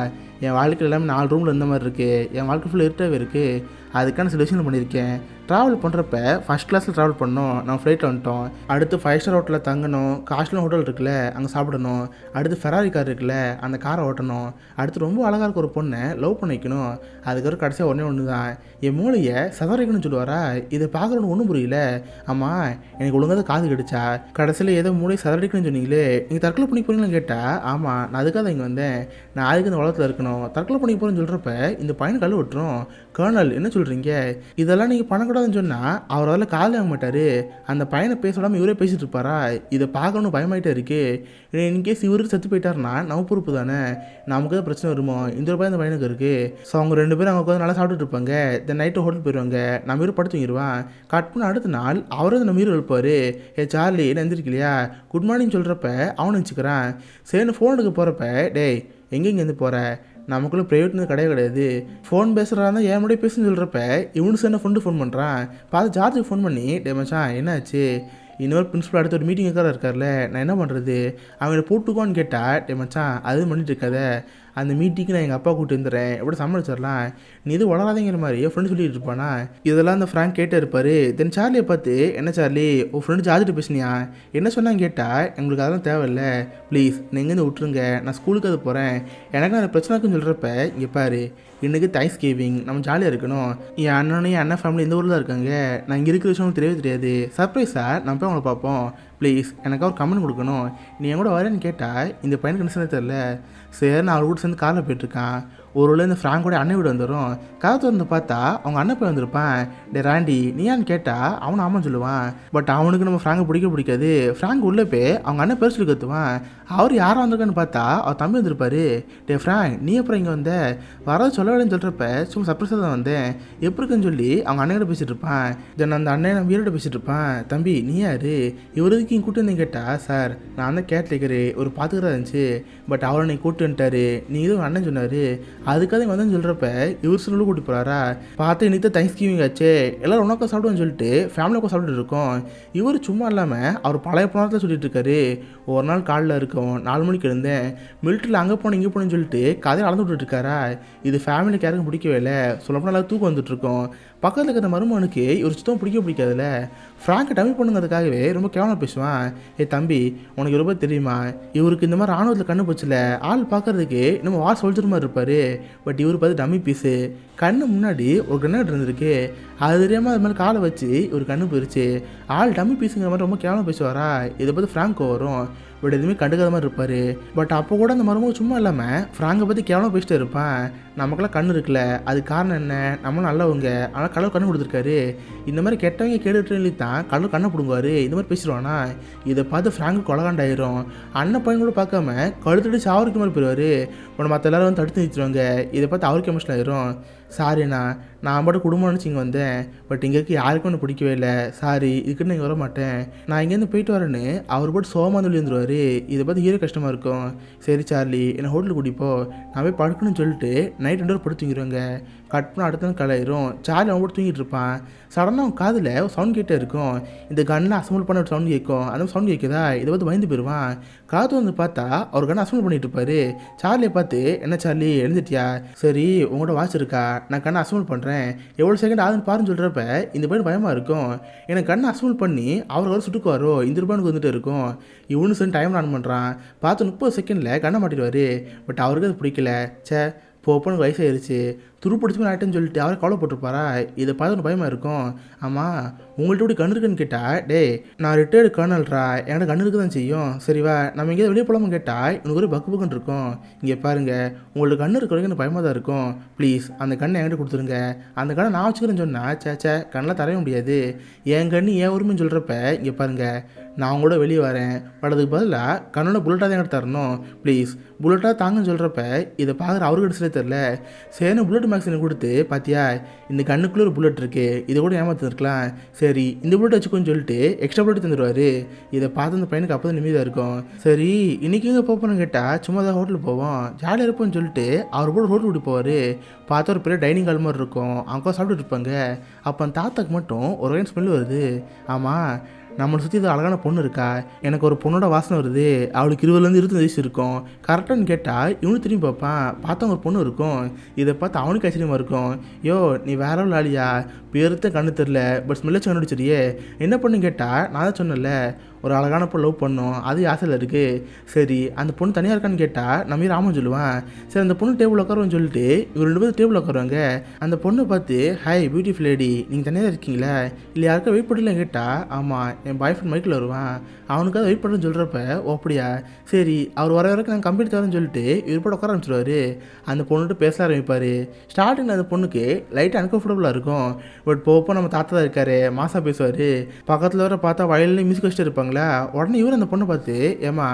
என் வாழ்க்கையில் எல்லாமே 4 ரூமில் இருந்த மாதிரி இருக்குது, என் வாழ்க்கை ஃபுல்லாக இருட்டாகவே இருக்குது, அதுக்கான சில விஷயங்கள் பண்ணியிருக்கேன். ட்ராவல் பண்ணுறப்ப ஃபஸ்ட் கிளாஸில் ட்ராவல் பண்ணோம், நான் ஃப்ளைட்டில் வந்துட்டோம். அடுத்து 5 ஸ்டார் ஹோட்டலில் தங்கணும், காஸ்ட்லியான ஹோட்டல் இருக்குல்ல அங்கே சாப்பிடணும். அடுத்து ஃபெராரி கார் இருக்குல்ல அந்த காரை ஓட்டணும். அடுத்து ரொம்ப அழகாக இருக்க ஒரு பொண்ணை லவ் பண்ண வைக்கணும். அதுக்கப்புறம் கடைசியாக ஒன்று தான் என் மூளையை சதவரைக்கணும்னு சொல்லுவாரா. இதை பார்க்குறோன்னு ஒன்றும் புரியல. ஆமாம் எனக்கு ஒழுங்காக தான் காது கிடைச்சா, கடைசியில் ஏதோ மூளை சதவரைக்கணும்னு சொன்னீங்களே, நீங்கள் தற்கொலை பண்ணி போகிறீங்களான்னு கேட்டால் ஆமாம் நான் அதுக்காக தான் இங்கே வந்தேன், நான் அதுக்கு இந்த உலகத்தில் இருக்கணும், தற்கொலை பண்ணி போகிறேன்னு சொல்கிறப்ப இந்த பையனை கழுவி விட்டுரும். கர்னல் என்ன சொல்கிறீங்க, இதெல்லாம் நீங்கள் பண்ணக்கூடாதுன்னு சொன்னால் அவர் அதில் காலையில் வாங்க மாட்டார். அந்த பையனை பேச விடாமல் இவரே பேசிகிட்டு இருப்பாரா. இதை பார்க்கணும் பயமாயிட்டே இருக்குது. இன்கேஸ் இவருக்கு செத்து போயிட்டாருன்னா நம்ம பொறுப்பு தானே, நமக்கு தான் பிரச்சனை வருமோ, இந்த ஒரு பையன் அந்த பையனுக்கு இருக்குது. ஸோ அவங்க 2 பேரும் அவங்க உட்காந்து நல்லா சாப்பிட்டுட்டு இருப்பாங்க. இந்த நைட்டு ஹோட்டல் போயிடுவாங்க. நம்ம இவரு படுத்து தூங்கிடுவான். கட் பண்ண அடுத்த நாள் அவரே நம்ம மீறி எழுப்பார். சார்லி என்ன எந்திரிக்கலையா, குட் மார்னிங் சொல்கிறப்ப அவனை வச்சுக்கிறான். சரின்னு ஃபோன் எடுக்க போகிறப்ப டேய் எங்கேருந்து போகிற, நமக்குள்ளே ப்ரைவேட்னு கிடையாது, ஃபோன் பேசுகிறாருந்தா என் முன்னாடி பேசுன்னு சொல்கிறப்ப இவனு சேர்ந்து ஃபோன் பண்ணுறான். பார்த்து ஜார்ஜுக்கு ஃபோன் பண்ணி டே மச்சான் என்னாச்சு, இன்னொரு பிரின்சிபல் அடுத்த ஒரு மீட்டிங் இருக்கார்ல, நான் என்ன பண்ணுறது, அவனை போட்டுக்கோன்னு கேட்டால் டே மச்சான் அது பண்ணிட்டு இருக்காத, அந்த மீட்டிங்க்கு நான் எங்கள் அப்பா கூப்பிட்டு வந்துடுறேன், எப்படி சமாளிச்சிடலாம், நீ இது வளராதேங்கிற மாதிரி என் ஃப்ரெண்டு சொல்லிட்டு இருப்பானா. இதெல்லாம் அந்த ஃப்ராங்க் கேட்டே இருப்பார். தென் சார்லியை பார்த்து என்ன சார்லி உன் ஃப்ரெண்டு ஜார்ஜிட்டு பேசுனியா, என்ன சொன்னான்னு கேட்டால் எங்களுக்கு அதெல்லாம் தேவையில்லை, ப்ளீஸ் நீங்கள் இங்கேருந்து விட்டுருங்க, நான் ஸ்கூலுக்கு அது போகிறேன், எனக்கு அந்த பிரச்சனை இருக்குன்னு சொல்கிறப்ப இங்கே பாரு இன்றைக்கி தேங்க்ஸ் கிவிங், நம்ம ஜாலியாக இருக்கணும், என் அண்ணனும் என் அண்ணன் ஃபேமிலி இந்த ஊரில் தான் இருக்காங்க, நான் இங்கே இருக்கிற விஷயம் தெரியவே தெரியாது, சர்ப்ரைஸாக நம்ம போய் அவங்கள பார்ப்போம், ப்ளீஸ் எனக்கு ஒரு கமெண்ட் கொடுக்கணும், நீ என் கூட வரேன்னு கேட்டால் இந்த பையனுக்கு என்ன தெரில. சரி நான் அவர் கூட சேர்ந்து காரில் போயிட்டுருக்கான். ஒரு வேளை இந்த ஃப்ராங்கோட அண்ணன் வீடு வந்துடும். கதை திறந்து பார்த்தா அவங்க அண்ணன் போய் வந்திருப்பான். டே ராண்டி நீயான்னு கேட்டால் அவனை ஆமான்னு சொல்லுவான். பட் அவனுக்கு நம்ம ஃப்ராங்கை பிடிக்காது. ஃப்ராங்க் உள்ளே போய் அவங்க அண்ணன் பேர் சொல்லி கற்றுவான். அவர் யாராக வந்திருக்கான்னு பார்த்தா அவர் தம்பி வந்திருப்பாரு. டே ஃப்ராங்க் நீ அப்புறம் இங்கே வந்த, வரது சொல்லவேன்னு சொல்கிறப்ப சும்மா சர்ப்ரைஸாக தான் வந்தேன், எப்படி இருக்குன்னு சொல்லி அவங்க அண்ணன்கிட்ட பேசிகிட்டு இருப்பான். தென் அந்த அண்ணன் நம்ம வீரோட பேசிகிட்டு இருப்பான். தம்பி நீ யார், இவருக்கு இங்கே கூட்டு வந்தேன்னு கேட்டால் சார் நான் தான் கேட்லேக்கரு ஒரு பார்த்துக்கிறதா இருந்துச்சு, பட் அவரை நீ கூட்டு வந்துட்டாரு, நீ இதுவும் அண்ணன் சொன்னார், அதுக்காக இங்கே வந்து சொல்கிறப்ப இவர் சொல்லு கூட்டி போகிறாரா. பார்த்து இன்னைக்கு தேங்க்ஸ் கிவிங் ஆச்சு, எல்லோரும் உனக்கா சாப்பிடுவோன்னு சொல்லிட்டு ஃபேமிலியாக சாப்பிட்டுட்டு இருக்கோம். இவர் சும்மா இல்லாமல் அவர் பழைய பணத்தில் சொல்லிட்டு இருக்காரு. ஒரு நாள் காலில் இருக்கும் 4 மணிக்கு எழுந்தேன், மிலிட்ரியில் அங்கே போனேன் இங்கே போனேன்னு சொல்லிட்டு கதையை அளந்து விட்டுட்டு இருக்காரா. இது ஃபேமிலிக்கு யாருக்கும் பிடிக்கவே இல்லை, சொல்லப்போனால் நல்லா தூக்கம் வந்துட்டுருக்கோம். பக்கத்தில் இருக்கிற மருமகனுக்கு இவர் சுத்தம் பிடிக்காதுல்ல. ஃப்ராங்கை டம்மி பண்ணுங்கிறதுக்காகவே ரொம்ப கேவலம் பேசுவான். தம்பி உனக்கு ரொம்ப தெரியுமா, இவருக்கு இந்த மாதிரி ராணுவத்தில் கண்ணு போச்சுல, ஆள் பார்க்கறதுக்கு நம்ம வால் சோல்ஜர் மாதிரி இருப்பார். பட் இவர் பார்த்து டம்மி பீஸு. கண்ணு முன்னாடி ஒரு கிரனேட் இருந்திருக்கு, அது தெரியாமல் அது மேலே காலை வச்சு ஒரு கண்ணு போயிடுச்சு. ஆள் டம்மி பீஸுங்கிற மாதிரி ரொம்ப கேவலம் பேசுவாரா. இதை பார்த்து ஃப்ராங்க் வரும். பட் எதுவுமே கண்டுக்காத மாதிரி இருப்பார். பட் அப்போ கூட அந்த மருமக சும்மா இல்லாமல் ஃப்ராங்கை பற்றி கேவலம் பேசிட்டு இருப்பான். நமக்கெல்லாம் கண்ணு இருக்குல்ல, அது காரணம் என்ன, நம்மளும் நல்லவங்க, ஆனால் கடவுள் கண்ணு கொடுத்துருக்காரு. இந்த மாதிரி கெட்டவங்க கேட்டுட்டு தான் கடவுள் கண்ணை பிடுங்குவார். இந்த மாதிரி பேசிடுவானா. இதை பார்த்து ஃப்ராங்கு கொலகாண்டாயிரும். அண்ணன் பையன் கூட பார்க்காம கழுத்துட்டு சாவருக்கு மாதிரி போயிடுவார். பட் மற்ற எல்லாரும் வந்து தடுத்து நிறுத்திடுவாங்க. இதை பார்த்து அவருக்கு எமோஷனல் ஆயிரும். சாரிண்ணா, நான் மட்டும் குடும்பம் நினச்சி இங்கே வந்தேன். பட் இங்கே இருக்க யாருக்கும் ஒன்று பிடிக்கவே இல்லை. சாரி, இதுக்குன்னு இங்கே வர மாட்டேன். நான் இங்கேருந்து போயிட்டு வரேன்னு அவர் போட்டு சோகமாக வந்து வந்துடுவார். இதை பார்த்து ஹீரோ கஷ்டமாக இருக்கும். சரி சார்லி, என்னை ஹோட்டலுக்கு கூட்டிப்போ, நான் போய் படுக்கணும்னு சொல்லிட்டு நைட் 2 பேர் படுத்து தூங்கிடுவாங்க. கட் பண்ண அடுத்த நாள் கலாயிரும். சார்லி அவன் போட்டு தூங்கிட்டு இருப்பான். சடனாக அவன் காதில் சவுண்ட் கேட்டே இருக்கும். இந்த கன்னில் அசம்பிள் பண்ண ஒரு சவுண்ட் கேட்கும். அந்த சவுண்ட் கேட்குதா, இதை பார்த்து பயந்து போயிடுவான். காத்து வந்து பார்த்தா அவர் கண்ணை அசம்பிள் பண்ணிட்டு இருப்பாரு. சார்லியை பார்த்து, என்ன சார்லி எழுந்துட்டியா, சரி உங்கள்கிட்ட வாட்ச் இருக்கா, நான் கண்ணை அசம்பிள் பண்ணுறேன், எவ்வளோ செகண்ட் ஆகுதுன்னு பாருன்னு சொல்கிறப்ப இந்த பையன் பயமாக இருக்கும். எனக்கு கண்ணை அசம்பிள் பண்ணி அவர் சுட்டுக்குவாரோ இந்த ரூபாய்க்கு வந்துட்டு இருக்கும். இவனு சரி டைம் ஆன் பண்ணுறான். பார்த்து 30 செகண்டில் கண்ணை மாட்டிடுவார். பட் அவருக்கு அது பிடிக்கல. போப்பனுக்கு வயசாயிருச்சு, துருப்பிடிச்சுமே ஆகிட்டேன்னு சொல்லிட்டு அவரை கவலைப்பட்டிருப்பாரா. இதை பார்த்து ஒரு பயமாக இருக்கும். ஆமாம், உங்கள்கிட்ட இப்படி கண்ணு இருக்குன்னு கேட்டால், டே நான் ரிட்டையர்டு கர்னல்ரா, என்கிட்ட கண்ணு இருக்கு தான் செய்யும். சரிவா, நம்ம எங்கேயாவது வெளியே போகலாமா கேட்டால் எனக்கு ஒரு பக்கு பக்குன்னு இருக்கும். இங்கே பாருங்கள், உங்களுக்கு கண்ணு இருக்கிற வரைக்கும் எனக்கு பயமாக தான் இருக்கும். ப்ளீஸ் அந்த கண்ணை என்கிட்ட கொடுத்துருங்க. அந்த கண்ணை நான் வச்சுக்கிறேன்னு சொன்னால் சேச்சே கண்ணெலாம் தரைய முடியாது. என் கண்ணு ஏன் உரிமைன்னு சொல்கிறப்ப, இங்கே பாருங்கள், நான் கூட வெளியே வரேன், படத்துக்கு பதிலாக கண்ணோட புல்லட்டாக தான் என்கிட்ட தரணும். ப்ளீஸ் புல்லட்டாக தாங்கன்னு சொல்கிறப்ப இதை பார்க்குற அவருக்கு எடுத்துகிட்டே தெரில. சரின்னு புல்லட் மேக்ஸினை கொடுத்து, பார்த்தியா இந்த கண்ணுக்குள்ளே ஒரு புல்லட் இருக்குது, இதை கூட ஏமாத்திருக்கலாம், சரி இந்த புல்லட் வச்சுக்கோன்னு சொல்லிட்டு எக்ஸ்ட்ரா புல்லட் தந்துடுவார். இதை பார்த்து அந்த பையனுக்கு அப்போ தான் நிம்மதியாக இருக்கும். சரி இன்றைக்கி எங்கே போகணும்னு கேட்டால் சும்மா தான் ஹோட்டலுக்கு போவோம், ஜாலியாக இருப்போம்னு சொல்லிட்டு அவர் கூட ஹோட்டல் கூட்டி போவார். பார்த்தா ஒரு பெரிய டைனிங் ஹால் மாதிரி இருக்கும். அவங்க சாப்பிட்டு இருப்பாங்க. அப்போ அந்த தாத்தாக்கு மட்டும் ஒரு வகையான ஸ்மெல் வருது. ஆமாம், நம்மளை சுற்றி இது அழகான பொண்ணு இருக்கா, எனக்கு ஒரு பொண்ணோட வாசனை வருது, அவளுக்கு 20-20 வயசு இருக்கும் கரெக்டானு கேட்டால் இவனு திரும்பி பார்ப்பான். பார்த்தா ஒரு பொண்ணு இருக்கும். இதை பார்த்து அவனுக்கு ஆச்சரியமாக இருக்கும். யோ நீ வேற ஒரு ஆளியா, பேருத்த கண்ணு தெரில, பட் ஸ்மெல்லச்சு கண்டுபிடிச்சிரியே, என்ன பொண்ணு கேட்டால் நான் தான் சொன்னல ஒரு அழகான பொண்ணு லவ் பண்ணோம், அது ஆசையில் இருக்குது. சரி அந்த பொண்ணு தனியாக இருக்கான்னு கேட்டால் நம்ம ராமன் சொல்லுவான். சரி அந்த பொண்ணு டேபிள் உட்காருவோன்னு சொல்லிட்டு இவர் 2 பேரும் டேபிள் உட்காருவாங்க. அந்த பொண்ணை பார்த்து, ஹை பியூட்டிஃபுல் லேடி, நீங்கள் தனியாக இருக்கீங்களா, இல்லை யாருக்கா வெயிட் பண்ணலாம் கேட்டால், ஆமாம் என் பாய் ஃப்ரெண்ட் மைக்கில் வருவான், அவனுக்காக வெயிட் பண்ணுறேன்னு சொல்கிறப்ப, ஓ அப்படியா, சரி அவர் வர வரைக்கும் நான் கம்பெனி தரேன்னு சொல்லிட்டு இவர் போட்டு உட்கார ஆரம்பிச்சிடுவார். அந்த பொண்ணுகிட்ட பேச ஆரம்பிப்பார். ஸ்டார்டிங்கில் அந்த பொண்ணுக்கு லைட்டாக அன்கம்ஃபர்டபுளாக இருக்கும். பட் போப்போ நம்ம தாத்தா தான் இருக்கார், மாசாக பேசுவார். பக்கத்தில் வர பார்த்தா வயலில் மியூசிக் வச்சுட்டு இருப்பாங்களா. உடனே இவர் அந்த பொண்ணை பார்த்து, ஏமா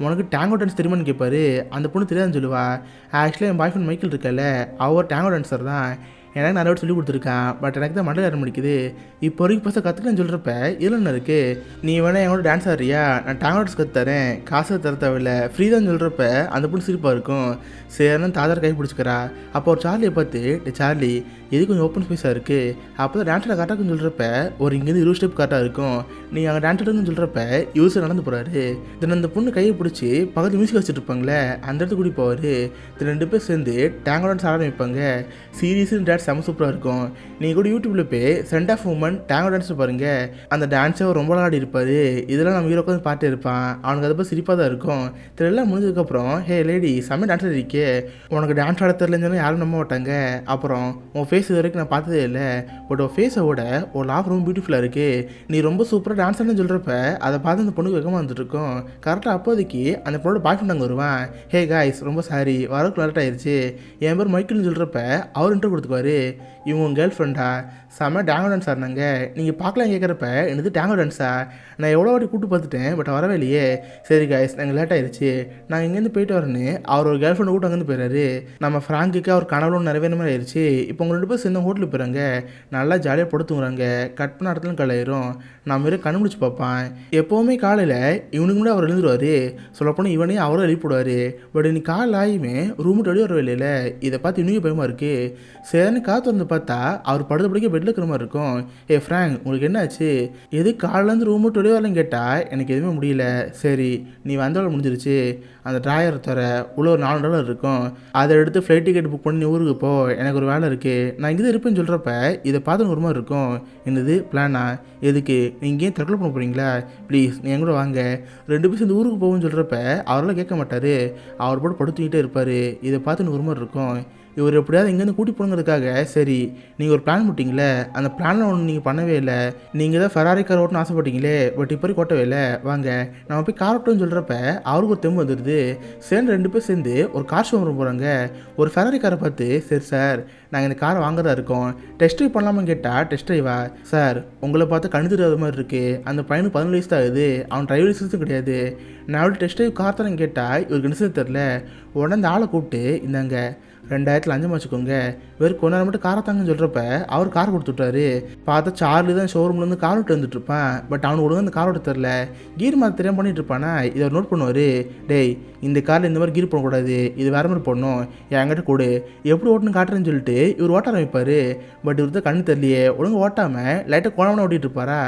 உனக்கு டேங்கோ டான்ஸ் தெரியுமான்னு கேட்பாரு. அந்த பொண்ணு தெரியாதுன்னு சொல்லுவா. ஆக்சுவலாக என் பாய் ஃப்ரெண்ட் மைக்கிள் இருக்கல, அவர் டேங்கோ டான்ஸர் தான், எனக்கு நிறைய சொல்லி கொடுத்துருக்கான். பட் எனக்கு தான் மண்டல ஏற முடிக்குது. இப்போ வரைக்கும் பசங்க கற்றுக்கலன்னு சொல்கிறப்ப இதில் என்ன இருக்குது, நீ வேணா என் கூட டான்ஸ் ஆடுறியா, நான் டேங்கோ டான்ஸ் கற்றுத்தரேன், காசு தர தேவையில்லை, ஃப்ரீ தான் சொல்கிறப்ப அந்த பொண்ணு சிரிப்பாக இருக்கும். சரின்னு தாதார் கை பிடிச்சிக்கிறா. அப்போ ஒரு சார்லியை பார்த்து, சார்லி எது கொஞ்சம் ஓப்பன் ஸ்பேஸாக இருக்குது, அப்போ தான் டான்ஸில் கரெக்டாக சொல்கிறப்ப ஒரு இங்கேருந்து 20 ஸ்டெப் கரெக்டாக இருக்கும், நீ அங்கே டான்ஸ் எடுக்குன்னு சொல்கிறப்ப யூஸர் நடந்து போகிறாரு. தென் அந்த பொண்ணு கையை பிடிச்சி பக்கத்தில் மியூசிக் வச்சுட்டு இருப்பாங்களே அந்த இடத்துக்கு கூட்டி போவார். தென் 2 பேர் சேர்ந்து டேங்கோ டான்ஸ் ஆட வைப்பாங்க. சீரியஸும் டான்ஸ் செம்ம சூப்பராக இருக்கும். நீங்கள் கூட யூடியூப்பில் போய் scent of woman tango dance பாருங்கள். அந்த டான்ஸை அவர் ரொம்ப ஆடி இருப்பார். இதெல்லாம் நம்ம ஹீரோ உட்காந்து பாட்டு இருப்பான். அவனுக்கு அதை போய் சிரிப்பாக தான் இருக்கும். இதெல்லாம் முடிஞ்சதுக்கப்புறம், ஹே லேடி செம்ம டான்ஸ் இருக்கே, உனக்கு டான்ஸ் ஆட தெரியலன்னு யாரும் நம்ப மாட்டாங்க. அப்புறம் உன் ஃபேஸ் இது வரைக்கும் நான் பார்த்ததே இல்லை, பட் உன் ஃபேஸோட ஒரு லாக் ரொம்ப பியூட்டிஃபுல்லாக இருக்குது, நீ ரொம்ப சூப்பராக டான்ஸ் ஆடுன்னு சொல்கிறப்ப அதை பார்த்து அந்த பொண்ணுக்கு வெக்கமாக வந்துட்டு இருக்கும். கரெக்டாக அப்போதைக்கு அந்த பொண்ணோட பாய் ஃப்ரெண்ட் அங்கே வருவான். ஹே காய்ஸ் ரொம்ப சாரி வரக்கு லேட் ஆயிடுச்சு, என் பேர் மைக்கிள்னு சொல்கிறப்ப அவர் இன்டர்வியூ கொடுத்துக்குவார். இவங்க கேர்ள் ஃப்ரெண்டா செம்ம டேங்கோ டான்ஸ் ஆடினாங்க, நீங்கள் பார்க்கலாம் கேட்குறப்ப எனக்கு டேங்கோ டான்ஸா, நான் எவ்வளோ வாட்டி கூப்பிட்டு பார்த்துட்டேன் பட் வரவே இல்லையே. சரி காய்ஸ் நாங்கள் லேட் ஆயிடுச்சு, நாங்கள் இங்கேருந்து போயிட்டு வரேன்னு அவர் ஒரு கேர்ள் ஃப்ரெண்டு கூட்டு அங்கேருந்து போயிடுறாரு. நம்ம ஃப்ராங்குக்கு அவர் கனவுல நிறைவேற மாதிரி ஆயிடுச்சு. இப்போ உங்கள் 2 பேர் சேர்ந்து ஹோட்டலுக்கு போகிறாங்க, நல்லா ஜாலியாக படுத்துங்கிறாங்க. கட் பண்ண இடத்துல கலையிரும். நான் மாரி கண்டுபிடிச்சி பார்ப்பான். எப்போவுமே காலையில் இவனுக்கு கூட அவர் எழுந்துருவார். சொல்லப்போனால் இவனே அவரும் எழுப்பிடுவார். பட் இன்னைக்கு காலையில் ஆகியுமே ரூமுட்டு வெளியே வரவே இல்லைல்ல. இதை பார்த்து இன்னும் பயமாக இருக்குது. சரின்னு காற்று வந்து பார்த்தா அவர் படுத்து படிக்க பெட்டில் இருக்கிற மாதிரி இருக்கும். ஏ ஃப்ராங்க் உங்களுக்கு என்ன ஆச்சு, எது காலையிலேருந்து ரூம் விட்டு வெளியே வரலன்னு கேட்டால் எனக்கு எதுவுமே முடியல. சரி நீ வந்தவளை முடிஞ்சிருச்சு, அந்த ட்ராயர் தர உள்ள ஒரு $4 இருக்கும், அதை எடுத்து ஃப்ளைட் டிக்கெட் புக் பண்ணி ஊருக்கு போ, எனக்கு ஒரு வேலை இருக்குது, நான் இங்கே தான் இருப்பேன்னு சொல்கிறப்ப இதை பார்த்து ஒரு மாதிரி இருக்கும். என்னது பிளானா, எதுக்கு, நீங்கள் ஏன் தற்கொலை பண்ண போகிறீங்களா, ப்ளீஸ் நீ எங்கூட வாங்க, 2 பேரும் இந்த ஊருக்கு போகும்னு சொல்கிறப்ப அவரெல்லாம் கேட்க மாட்டார், அவர் போட்டு படுத்துக்கிட்டே இருப்பார். இதை பார்த்து ஒரு மாதிரி இருக்கும். இவர் எப்படியாவது இங்கேருந்து கூட்டி போனதுக்காக சரி நீங்கள் ஒரு பிளான் போட்டிங்களே, அந்த பிளானில் ஒன்று நீங்கள் பண்ணவே இல்லை, நீங்கள் தான் ஃபெராரி கார் ஓட்டணும்னு ஆசைப்பட்டீங்களே, பட் இப்போ ஓட்டவே இல்லை, வாங்க நம்ம போய் கார் ஓட்டணும்னு சொல்கிறப்ப அவருக்கு ஒரு தெம்பு வந்துடுது. சேர்ந்து 2 பேர் சேர்ந்து ஒரு கார் ஷோரூம் போகிறாங்க. ஒரு ஃபெராரி காரை பார்த்து, சரி சார் நாங்கள் இந்த காரை வாங்குறதா இருக்கோம், டெஸ்ட் ட்ரைவ் பண்ணலாமான்னு கேட்டால், டெஸ்ட் ட்ரைவா சார், உங்களை பார்த்து கண்ணு தெரியாத மாதிரி இருக்குது, அந்த பையனுக்கு 17 வயசு தான் ஆகுது, அவன் டிரைவர் லைசன்ஸும் கிடையாது, நான் எப்படி டெஸ்ட் ட்ரைவ் கார் தரேன்னு கேட்டால் இவருக்கு என்ன தெரில. உடனே அந்த ஆளை கூப்பிட்டு, இந்தாங்க 2000 லஞ்சம் வச்சுக்கோங்க, வெறும் கொஞ்ச நேரம் மட்டும் காரை தாங்கன்னு சொல்கிறப்ப அவர் கார் கொடுத்துட்டாரு. பார்த்தா சார்லி தான் ஷோரூம்லேருந்து கார் விட்டு வந்துட்டு இருப்பான், பட் அவனுக்கு ஒழுங்கு அந்த கார் விட்டு தெரில, கீர் மாற்ற தெரியாமல் பண்ணிட்டு இருப்பானா. இதை நோட் பண்ணுவார், டேய் இந்த காரில் இந்த மாதிரி கீர் போடக்கூடாது, இது வேறு மாதிரி போடணும், என்கிட்ட கொடு, எப்படி ஓட்டணும் காட்டுறேன்னு சொல்லிட்டு இவர் ஓட்ட ஆரம்பிப்பார். பட் இவர் தான் கண்ணு தெரியலையே, ஒழுங்கு ஓட்டாமல் லைட்டாக கோணவனை ஓட்டிகிட்டு இருப்பாரா.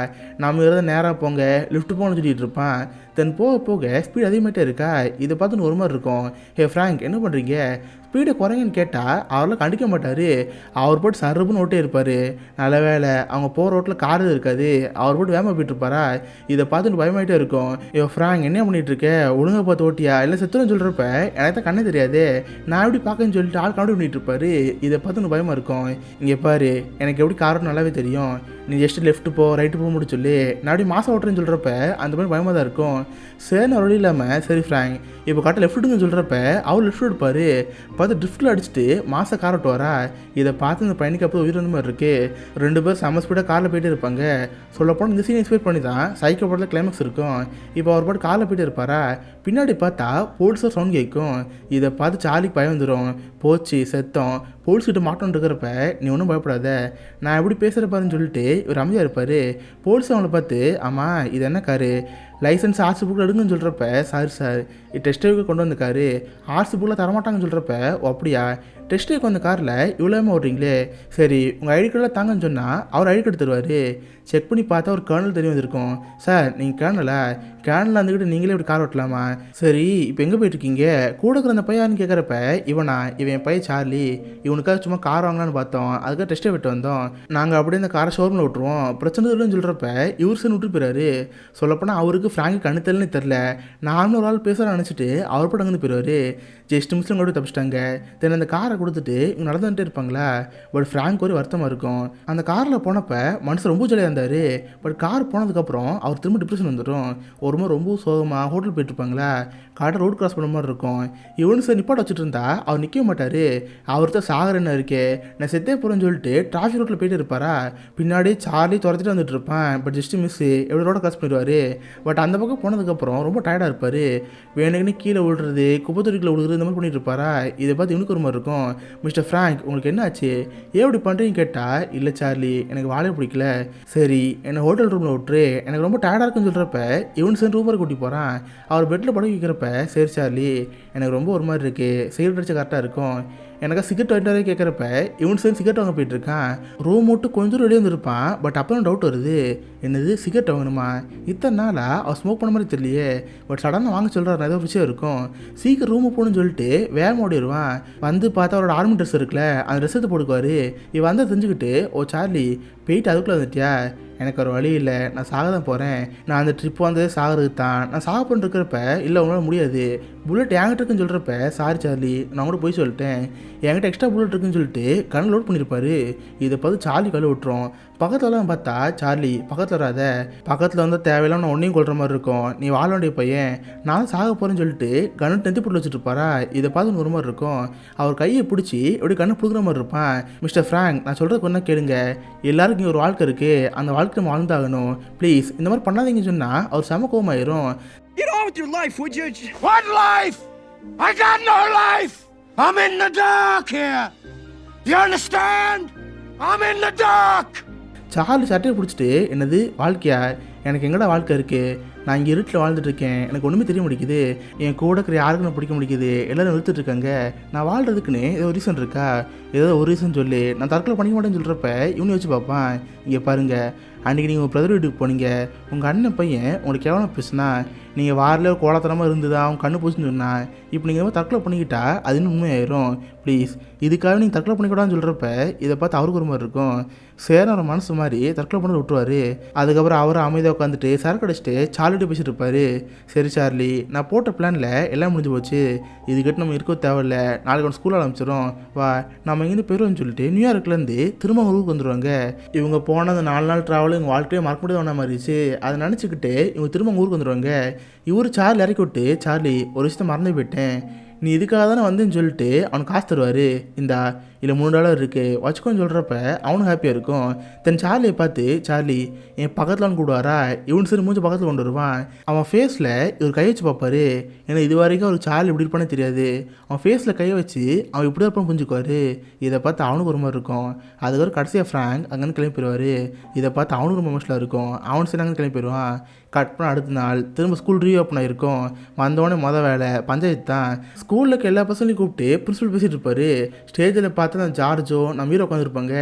நம்ம இருந்தால் நேராக போங்க லிஃப்ட் போகணும்னு சொல்லிட்டு இருப்பான். தென் போக போக ஸ்பீட் அதிகமாகிட்டே இருக்கா. இதை பார்த்துன்னு ஒரு மாதிரி இருக்கும். ஹே ஃப்ராங்க் என்ன பண்ணுறீங்க, ஸ்பீடை குறைங்கன்னு கேட்டால் அவரெல்லாம் கண்டிக்க மாட்டார், அவர் போட்டு சர்றப்புன்னு ஓட்டே இருப்பார். நல்ல வேலை அவங்க போகிற ரோட்டில் கார் இருக்காது, அவர் போட்டு வேகமாக போயிட்டு இருப்பாரா. இதை பார்த்துட்டு பயமாகிட்டே இருக்கும். ஐயோ ஃப்ராங்க் என்ன பண்ணிகிட்டு இருக்க, ஒழுங்காக பார்த்து ஓட்டியா இல்லை செத்துன்னு சொல்கிறப்ப எனக்கு தான் கண்ணே தெரியாது, நான் எப்படி பார்க்கன்னு சொல்லிட்டு ஆள் கவுண்ட் பண்ணிட்டு இருப்பாரு. இதை பார்த்து பயமாக இருக்கும். இங்கே பாரு எனக்கு எப்படி கார் நல்லாவே தெரியும், நீ ஜஸ்ட் லெஃப்ட் போ ரைட்டு போக முடியும் சொல்லி நான் எப்படி மாதம் ஓட்டுறேன்னு சொல்கிறப்ப அந்த மாதிரி பயமாக தான் இருக்கும். சரி வழி இல்லாமல் சரி ஃப்ராங்க் இப்போ கரெக்டாக லெஃப்ட்டுன்னு சொல்கிறப்ப அவர் லெஃப்ட் எடுப்பார். பார்த்து ட்ரிஃப்ட்டில் அடிச்சுட்டு மாதம் கார் ஓட்டுவாரா. இதை பார்த்து இந்த பையனுக்கு அப்போ உயிர் வந்த மாதிரி இருக்குது. 2 பேர் செம்ம ஸ்பீடாக காரில் போயிட்டே இருப்பாங்க. சொல்லப்போனால் இந்த சீன் எக்ஸ்பெக்ட் பண்ணி தான் சைக்கோ படத்தில் கிளைமேக்ஸ் இருக்கும். இப்போ அவர் பாட்டு காரில் போயிட்டே இருப்பாரா. பின்னாடி பார்த்தா போலீஸாக சவுண்ட் கேட்கும். இதை பார்த்து சார்லிக்கு பயம் வந்துடும். போச்சு செத்தோம், போலீஸ்கிட்ட மாட்டோன்னு இருக்கிறப்ப நீ ஒன்றும் பயப்படாத, நான் எப்படி பேசுகிறப்பாருன்னு சொல்லிட்டு இவர் அமைதியாக இருப்பார். போலீஸ் அவங்கள பார்த்து, ஆமாம் இது என்ன காரு, லைசன்ஸ் ஆர்சி புக்கில் எடுங்கன்னு சொல்கிறப்ப சாரி சார் இது டெஸ்ட் ட்ரைவுக்கு கொண்டு வந்த காரு, ஆர்சி புக்கில் தரமாட்டாங்கன்னு சொல்கிறப்ப அப்படியா, டெஸ்ட் ட்ரைவுக்கு வந்த காரில் இவ்வளோமா ஓடுறீங்களே, சரி உங்கள் ஐடி கார்டில் தாங்கன்னு சொன்னால் அவர் ஐடி கார்டு தருவார். செக் பண்ணி பார்த்தா ஒரு கேர்னல் தெரிய வந்திருக்கும். சார் நீங்கள் கேர்னலில் வந்துக்கிட்டு நீங்களே இப்படி கார் ஓட்டலாமா, சரி இப்போ எங்கே போயிட்டுருக்கீங்க, கூட இருக்கிற அந்த பையன்னு கேட்குறப்ப இவன் என் பையன் சார்லி, இவனுக்காக சும்மா கார் வாங்கலான்னு பார்த்தோம், அதுக்காக டெஸ்ட்டை விட்டு வந்தோம், நாங்கள் அப்படியே இந்த காரை ஷோரூமில் விட்டுருவோம், பிரச்சனை இல்லைன்னு சொல்கிறப்ப இவர் சேர்ந்து விட்டு போயிறாரு. சொல்லப்போனால் அவருக்கு ஃப்ராங்க் கண்ணு தெரியலன்னு தெரில, நானும் ஒரு ஆள் பேசுகிறேன் நினச்சிட்டு அவர் போட்டு அங்கே போயிடுவார். ஜஸ்ட் மிஸ்லும் கூட தப்பிச்சிட்டாங்க. தென் அந்த காரை கொடுத்துட்டு இவங்க நடந்து வந்துட்டே இருப்பாங்களா. பட் ஃப்ராங்க் ஒரு வருத்தமாக இருக்கும். அந்த காரில் போனப்போ மனுஷன் ரொம்ப ஜாலியாக இருந்தார். பட் கார் போனதுக்கப்புறம் அவர் திரும்ப டிப்ரெஷன் வந்துடும். ஒரு மாதிரி ரொம்ப சோகமாக ஹோட்டல் போயிட்டு இருப்பாங்களா, காட்டை ரோடு கிராஸ் பண்ண மாதிரி இருக்கும். இவனு சார் நிப்பாட்ட வச்சுட்டு இருந்தா அவர் நிற்க மாட்டார். அவர் தான் சாகர் என்ன இருக்கே நான் செத்தே போகிறேன்னு சொல்லிட்டு டிராஃபிக் ரோட்டில் போயிட்டு இருப்பாரா. பின்னாடி சார்லி துரத்திட்டு வந்துட்டு இருப்பான். பட் ஜஸ்ட் மிஸ் எப்படி ரோட கிராஸ் பண்ணிடுவார். பட் அந்த பக்கம் போனதுக்கப்புறம் ரொம்ப டயர்டாக இருப்பார். வேணுக்குன்னு கீழே விழுறது குப்பத்தொட்டிக்குள்ள விழுகிறது இந்த மாதிரி பண்ணிட்டு இருப்பாரா. இதை பார்த்து இவனுக்கு ஒரு மாதிரி இருக்கும். மிஸ்டர் ஃப்ராங்க் உங்களுக்கு என்ன ஆச்சு, ஏன் இப்படி பண்ணுறீங்க கேட்டால், இல்லை சார்லி எனக்கு வாழை பிடிக்கல, சரி என்னை ஹோட்டல் ரூமில் விட்டுரு எனக்கு ரொம்ப டயர்டாக இருக்குன்னு சொல்கிறப்ப இவனு சேர்ந்து ரூமரை கூட்டி போகிறான். அவர் பெட்டில் படுக்க வைக்கிறப்ப, சரி சார்லி எனக்கு ரொம்ப ஒரு மாதிரி இருக்குது, சிகரெட் அடிச்சா கரெக்டாக இருக்கும், எனக்கு சிகரெட் வாங்கிட்டு கேட்குறப்ப இவனு சேர்ந்து சிகரெட் வாங்க போயிட்டுருக்கான். ரூம் விட்டு கொஞ்சம் தூரம் வெளியே வந்துருப்பான். பட் அப்போ டவுட் வருது, என்னது சிகரெட் வாங்கணுமா, இத்தனை நாளாக அவர் ஸ்மோக் பண்ண மாதிரி தெரியலையே. பட் சடனாக வாங்க சொல்கிறாரு, ஏதோ விஷயம் இருக்கும். சீக்கிரம் ரூமு போகணும்னு சொல்லிட்டு வேகம் ஓடிடுவான். வந்து பார்த்தா அவரோட ஆர்மி ட்ரெஸ் இருக்குல்ல அந்த ட்ரெஸ் எடுத்து போட்டுக்குவார். இவன் வந்து தெரிஞ்சுக்கிட்டு, ஓ சார்லி போயிட்டு அதுக்குள்ளே வந்துட்டியா, எனக்கு ஒரு வழி இல்லை, நான் சாக தான் போகிறேன், நான் அந்த ட்ரிப் வந்ததே சாகிறதுக்கு தான், நான் சாக பண்ணிட்டு இருக்கிறப்ப இல்லை உங்களால் முடியாது, புல்லட் என்கிட்ட இருக்குன்னு சொல்கிறப்ப சாரி சார்லி நான் கூட போய் சொல்லிட்டேன், என்கிட்ட எக்ஸ்ட்ரா புல்லட் இருக்குன்னு சொல்லிட்டு கண் லோட் பண்ணியிருப்பாரு. இதை பார்த்து சார்லி கழுவி விட்டுரும். பக்கத்துலலாம் பார்த்தா சார்லி பக்கத்தில் வராத, பக்கத்தில் வந்து தேவையில்லாம நான் ஒன்றையும் கொள்கிற மாதிரி இருக்கும், நீ வாழ வேண்டிய பையன், நான் சாக போகிறேன்னு சொல்லிட்டு கண்ணு டென்த்து போட்டு வச்சுட்டு இருப்பாரா. இதை பார்த்து ஒரு மாதிரி இருக்கும். அவர் கையை பிடிச்சி எப்படி கண்ணு புடுக்கிற மாதிரி இருப்பான். மிஸ்டர் ஃப்ராங்க் நான் சொல்கிறது ஒன்றா கேளுங்க, எல்லாருக்கும் இங்கே ஒரு வாழ்க்கை இருக்குது, அந்த வாழ்க்கை நம்ம வாழ்ந்தாகணும், ப்ளீஸ் இந்த மாதிரி பண்ணாதீங்கன்னு சொன்னால் அவர் செம கோவமாயிரும். Get on with your life, would you? What life? I got no life! I'm in the dark here! You understand? I'm in the dark! Charlie சட்டையை பிடிச்சிட்டு, என்னது வாழ்க்கையா, எனக்கு எங்கடா வாழ்க்கை இருக்குது, நான் இங்கே இருட்டில் வாழ்ந்துட்டுருக்கேன், எனக்கு ஒன்றுமே தெரிய முடிக்குது, என் கூட இருக்கிற யாருக்கும் நான் பிடிக்க முடிக்குது, எல்லோரும் நிறுத்திட்டுருக்காங்க, நான் வாழ்கிறதுக்குன்னு ஏதோ ஒரு ரீசன் இருக்கா, ஏதோ ஒரு ரீசன் சொல்லி நான் தற்கொலை பண்ணிக்க மாட்டேன்னு சொல்கிறப்ப இவனு வச்சு பார்ப்பான். இங்கே பாருங்கள் அன்றைக்கி நீங்கள் உங்கள் பிரதர் வீட்டுக்கு போனீங்க, உங்கள் அண்ணன் பையன் உங்களுக்கு எவ்வளோ பேசுனா, நீங்கள் வாரில் கோலத்தனமாக இருந்ததா அவன் கண்ணு போச்சுன்னு சொன்னான். இப்போ நீங்கள் தற்கொலை பண்ணிக்கிட்டா அது இன்னும் உண்மையாயிரும். ப்ளீஸ் இதுக்காக நீங்கள் தற்கொலை பண்ணிக்கூடாதுன்னு சொல்கிறப்ப இதை பார்த்து அவருக்கு ஒரு மாதிரி இருக்கும். சேரனோட மனசு மாதிரி தற்கொலை பண்ணி விட்டுருவார். அதுக்கப்புறம் அவரை அமைதியாக உட்காந்துட்டு சரக்கு அடிச்சுட்டு சார்லிட்டு பேசிட்டு இருப்பார். சரி சார்லி, நான் போட்ட பிளானில் எல்லாம் முடிஞ்சு போச்சு, இதுக்கிட்ட நம்ம இருக்க தேவையில்ல, நாளைக்கு ஒன்று ஸ்கூல் ஆரம்பிச்சிடும், வா நம்ம இங்கேருந்து போயிடுவோம்னு சொல்லிட்டு நியூயார்க்லேருந்து திரும்ப ஊருக்கு வந்துடுவாங்க. இவங்க போன அந்த 4 நாள் ட்ராவல் இவங்க வாழ்க்கையே மறக்க முடியாத மாதிரிச்சு. அதை நினச்சிக்கிட்டு இவங்க திரும்ப ஊருக்கு வந்துடுவாங்க. இவர் சார்லி இறக்கி விட்டு, சார்லி ஒரு விஷயத்த மறந்து போயிட்டேன், நீ இதுக்காக தானே வந்தேன்னு சொல்லிட்டு அவனுக்கு காசு தருவார். இந்தா இல்லை $3 இருக்குது வச்சுக்கோன்னு சொல்கிறப்ப அவனும் ஹாப்பியாக இருக்கும். தென் சார்லியை பார்த்து, சார்லி என் பக்கத்தில் அவன் கூடுவாரா, இவனு சரி மூஞ்சி பக்கத்தில் கொண்டு வருவான். அவன் ஃபேஸில் இவர் கை வச்சு பார்ப்பாரு. ஏன்னா இது வரைக்கும் அவருக்கு சார்லி இப்படி இருப்பானே தெரியாது. அவன் ஃபேஸில் கையை வச்சு அவன் இப்படி இருப்பான்னு புரிஞ்சுக்குவார். இதை பார்த்து அவனுக்கு ஒரு மாதிரி இருக்கும். அதுக்கப்புறம் கடைசியாக ஃப்ராங்க் அங்கேருந்து கிளம்பி போயிடுவார். இதை பார்த்து அவனுக்கு ரொம்ப மோஸ்ட்லாக இருக்கும். அவனு சரி அங்கே கிளம்பி போயிடுவான். கட் பண்ண அடுத்த நாள் திரும்ப ஸ்கூல் ரீஓப்பன் ஆகிருக்கும். வந்தோடனே மொதல் வேலை பஞ்சாயத்து தான். ஸ்கூலில் எல்லா பசங்களையும் கூப்பிட்டு பிரின்சிபல் பேசிகிட்டு இருப்பார். ஸ்டேஜில் பார்த்து அந்த ஜார்ஜோ நம்ம ஹீரோ உட்காந்துருப்பாங்க.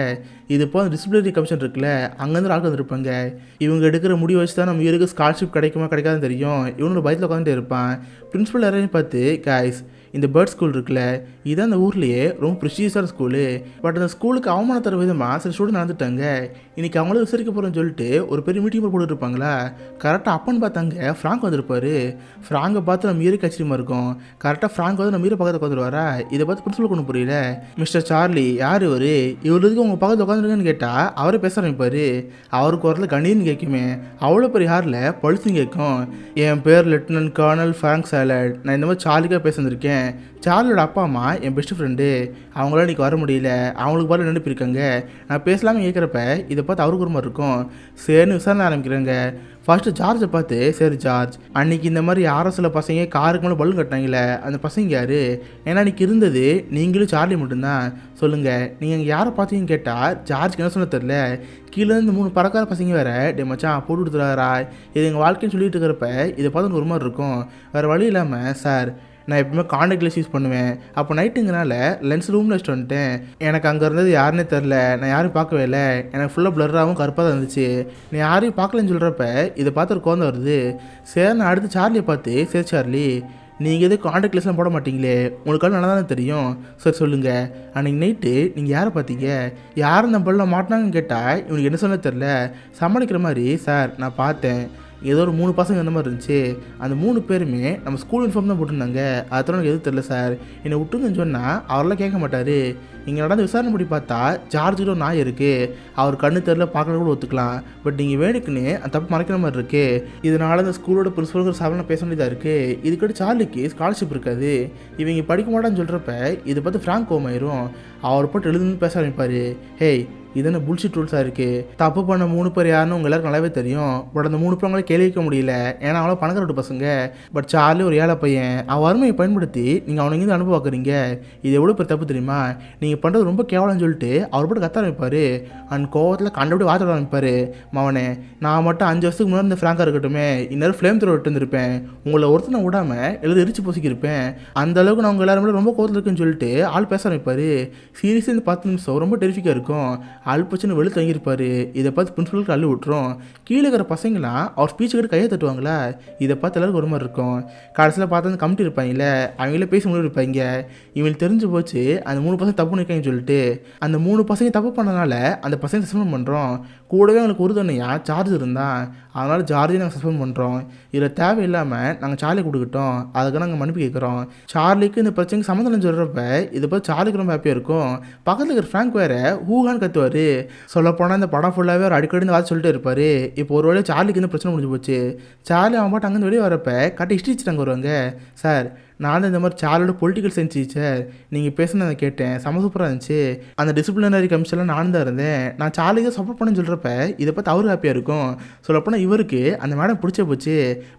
இது இப்போ டிசிப்ளினரி கமிஷன் இருக்குல்ல, அங்கேருந்து ஆள் வந்துருப்பாங்க. இவங்க எடுக்கிற முடிவு வச்சு தான் நம்ம ஹீரோக்கு ஸ்காலர்ஷிப் கிடைக்குமா கிடைக்காதுன்னு தெரியும். இவனோட பயத்தில் உட்காந்துட்டே இருப்பான். பிரின்சிபல் யாரையும் பார்த்து, காய்ஸ் இந்த பேர்ட் ஸ்கூல் இருக்குல்ல, இதுதான் அந்த ஊர்லேயே ரொம்ப ப்ரிஷியஸான ஸ்கூலு. பட் அந்த ஸ்கூலுக்கு அவமானம் தர விதமாக சில ஸ்டூடெண்ட் நடந்துட்டாங்க. இன்றைக்கி அவங்கள விசாரிக்க போகிறோன்னு சொல்லிட்டு ஒரு பெரிய மீட்டிங் போட்டு இருப்பாங்களா. கரெக்டாக அப்பன்னு பார்த்தாங்க ஃப்ராங்க் வந்திருப்பார். ஃப்ராங்கை பார்த்து நம்ம ஹீரோக்கு ஆச்சரியமாக இருக்கும். கரெக்டாக ஃப்ராங்க் வந்து நம்ம ஹீரோ பக்கத்தில் உட்காந்துருவாரா. இதை பார்த்து பிரின்சிபல் ஒன்றும் புரியல. மிஸ்டர் சார்லி யார் இவருக்கு உங்கள் பக்கத்தில் உட்காந்துருக்கேன்னு கேட்டால் அவரே பேச ஆரம்பிப்பார். அவருக்கு வரல கணீர்னு கேட்குமே, அவ்வளோ பெரிய ஹாரில் பழுத்துன்னு கேட்கும். என் பேர் லெப்டினன்ட் கர்னல் ஃப்ராங்க் சாலட், நான் இந்த மாதிரி சார்லிக்காக பேச வந்திருக்கேன். சார்லியோட அப்பா அம்மா என் பெஸ்ட் ஃப்ரெண்டு, அவங்களால இன்றைக்கி வர முடியல, அவங்களுக்கு பாரு நினைப்பு இருக்காங்க. நான் பேசலாமல் கேட்குறப்ப இதை பார்த்து அவருக்கு ஒரு மாதிரி இருக்கும். சரின்னு விசாரணை ஆரம்பிக்கிறாங்க. ஃபர்ஸ்ட்டு ஜார்ஜை பார்த்து, சரி ஜார்ஜ், அன்றைக்கி இந்த மாதிரி யாரோ சில பசங்க காருக்கு மேலே பலூன் கட்டினாங்களே, அந்த பசங்க யார்? ஏன்னா அன்றைக்கி இருந்தது நீங்களும் சார்லி மட்டும்தான், சொல்லுங்கள் நீங்கள் அங்கே யாரை பார்த்தீங்கன்னு கேட்டால் ஜார்ஜ்க்கு என்ன சொல்ல தெரில. கீழேருந்து 3 பறக்கார பசங்க வேறு, டே மச்சான் போட்டு கொடுத்துறாரா, இது எங்கள் வாழ்க்கைன்னு சொல்லிட்டு இருக்கிறப்ப இதை பார்த்து ஒரு மாதிரி இருக்கும். வேறு வழி இல்லாமல், சார் நான் எப்பவுமே காண்டாக்ட் லென்ஸ் யூஸ் பண்ணுவேன், அப்போ நைட்டுங்கிறனால லென்ஸ் ரூமில் வச்சுட்டு வந்துட்டேன், எனக்கு அங்கே இருந்தது யாருன்னே தெரில, நான் யாரையும் பார்க்கவே இல்லை, எனக்கு ஃபுல்லாக ப்ளர்ராகவும் கருப்பாக தான் இருந்துச்சு, நீ யாரையும் பார்க்கலன்னு சொல்கிறப்ப இதை பார்த்து ஒரு கோவம் வருது. சரி நான் அடுத்து சார்லியை பார்த்து, சரி சார்லி நீங்கள் எதுவும் காண்டாக்ட் லென்ஸ்லாம் போட மாட்டீங்களே, உங்களுக்கு நல்லா தானே தெரியும், சரி சொல்லுங்கள் அன்றைக்கி நைட்டு நீங்கள் யாரை பார்த்தீங்க, யாரும் இந்த பல்ல மாட்டினாங்கன்னு கேட்டால் இவனுக்கு என்ன சொல்ல தெரில. சமாளிக்கிற மாதிரி, சார் நான் பார்த்தேன், ஏதோ ஒரு 3 பசங்க இந்த மாதிரி இருந்துச்சு, அந்த 3 பேருமே நம்ம ஸ்கூல் யூனிஃபார்ம் தான் போட்டிருந்தாங்க, அதோட எனக்கு எதுவும் தெரில சார், என்னை விட்டுங்கன்னு சொன்னால் அவரெல்லாம் கேட்க மாட்டார். இங்கே நடந்து விசாரணை படி பார்த்தா ஜார்ஜில் ஒரு நாய் இருக்குது, அவர் கண்ணு தெரில பார்க்கறது கூட ஒத்துக்கலாம், பட் நீங்கள் வேணுக்குன்னு அந்த தப்பு மறைக்கிற மாதிரி இருக்குது. இதனால் அந்த ஸ்கூலோட பிரின்சிபலுக்கு சாதாரண பேச வேண்டியதாக இருக்குது. இதுக்கிட்ட சார்லிக்கு ஸ்காலர்ஷிப் இருக்காது, இவங்க படிக்க மாட்டான்னு சொல்கிறப்ப இதை பார்த்து ஃப்ராங்க் கோமாயிரும். அவர் போட்டு எழுதுன்னு பேச ஆரம்பிப்பார். ஹேய் இது என்ன புல்ஷிட் ரூல்ஸாக இருக்குது, தப்பு பண்ண 3 பேர் யாருன்னு உங்கள் எல்லாருக்கும் நல்லாவே தெரியும், பட் அந்த 3 பேர் கேள்வி வைக்க முடியல, ஏன்னா அவ்வளோ பணக்கார விட்டு பசங்க, பட் சார்லி ஒரு ஏழை பையன், அவன் வறுமையை பயன்படுத்தி நீங்கள் அவனை இங்கே அனுப்ப பார்க்குறீங்க, இது எவ்வளோ பேர் தப்பு தெரியுமா, நீங்கள் பண்ணுறது ரொம்ப கேவலம்னு சொல்லிட்டு அவர் போட்டு கத்த ஆரம்பிப்பார். அந்த கோவத்தில் கண்டபடி வாத்த ஆரம்பிப்பார். மவனே நான் மட்டும் 5 வருஷத்துக்கு முன்னாடி இந்த ஃப்ராங்காக இருக்கட்டுமே, இன்னொரு ஃப்ளேம் த்ரோ விட்டு இருந்திருப்பேன், உங்களை ஒருத்தனை விடாமல் எழுதி எரிச்சு பூசிக்கிருப்பேன், அந்த அளவுக்கு நான் உங்கள் எல்லாருமே ரொம்ப கோவத்தில் இருக்குன்னு சொல்லிட்டு ஆள் பேச ஆரம்பிப்பார். சீரியஸாக இந்த 10 நிமிஷம் ரொம்ப டெரிஃபிக்காக இருக்கும். அல்பச்சுன்னு வெளியே தங்கியிருப்பார். இதை பார்த்து பிரின்சிபலுக்கு அள்ளி விட்டுரும். கீழே இருக்கிற பசங்களாம் அவர் ஸ்பீச் கிட்ட கையை தட்டுவாங்களா, இதை பார்த்து எல்லாருக்கும் ஒரு மாதிரி இருக்கும். கடைசியில் பார்த்து அந்த கமிட்டி இருப்பாங்களே, அவங்களே பேசி முடிவு இருப்பாங்க. இவங்களுக்கு தெரிஞ்சு போச்சு அந்த 3 பசங்க தப்பு நிற்காங்கன்னு சொல்லிட்டு, அந்த 3 பசங்க தப்பு பண்ணனால அந்த பசங்க சஸ்பெண்ட் பண்ணுறோம். கூடவே அவங்களுக்கு உறுதுணையாக சார்ஜ் இருந்தான், அதனால் ஜார்ஜையும் நாங்கள் சஸ்பெண்ட் பண்ணுறோம். இதில் தேவையில்லாமல் நாங்கள் சார்லி கொடுக்கட்டோம், அதுக்கு நாங்கள் மன்னிப்பு கேட்குறோம். சார்லிக்கு இந்த பிரச்சனைக்கு சம்மந்தம் சொல்கிறப்ப இதை பார்த்து சார்லிக்கு ரொம்ப ஹாப்பியாக இருக்கும். பக்கத்தில் இருக்கிற ஃப்ராங்க் வேறு ஹூகான்னு கத்துவார். சொல்லப்போனால் இந்த படம் ஃபுல்லாகவே ஒரு அடிக்கடி இந்த வார்த்தை சொல்லிட்டு இருப்பார். இப்போ ஒரு வேளை சார்லிக்கு இந்த பிரச்சனை முடிஞ்சு போச்சு. சார்லி அவன் பாட்டு அங்கேருந்து வெளியே வரப்போ கட்டி ஹிஸ்ட்ரி அங்கே வருவாங்க. சார் நான் இந்த மாதிரி சார்லோட பொலிட்டிக்கல் சயின்ஸ் டீச்சர், நீங்கள் பேசுனதை கேட்டேன், செம சூப்பராக இருந்துச்சு, அந்த டிசிப்ளினரி கமிஷனில் நான் தான் இருந்தேன், நான் சார்லிக்கு சப்போர்ட் பண்ணேன்னு சொல்கிறப்ப இதை பார்த்து அவரு ஹாப்பியாக இருக்கும். சொல்லப்போனால் இவருக்கு அந்த மேடம் பிடிச்ச போச்சு.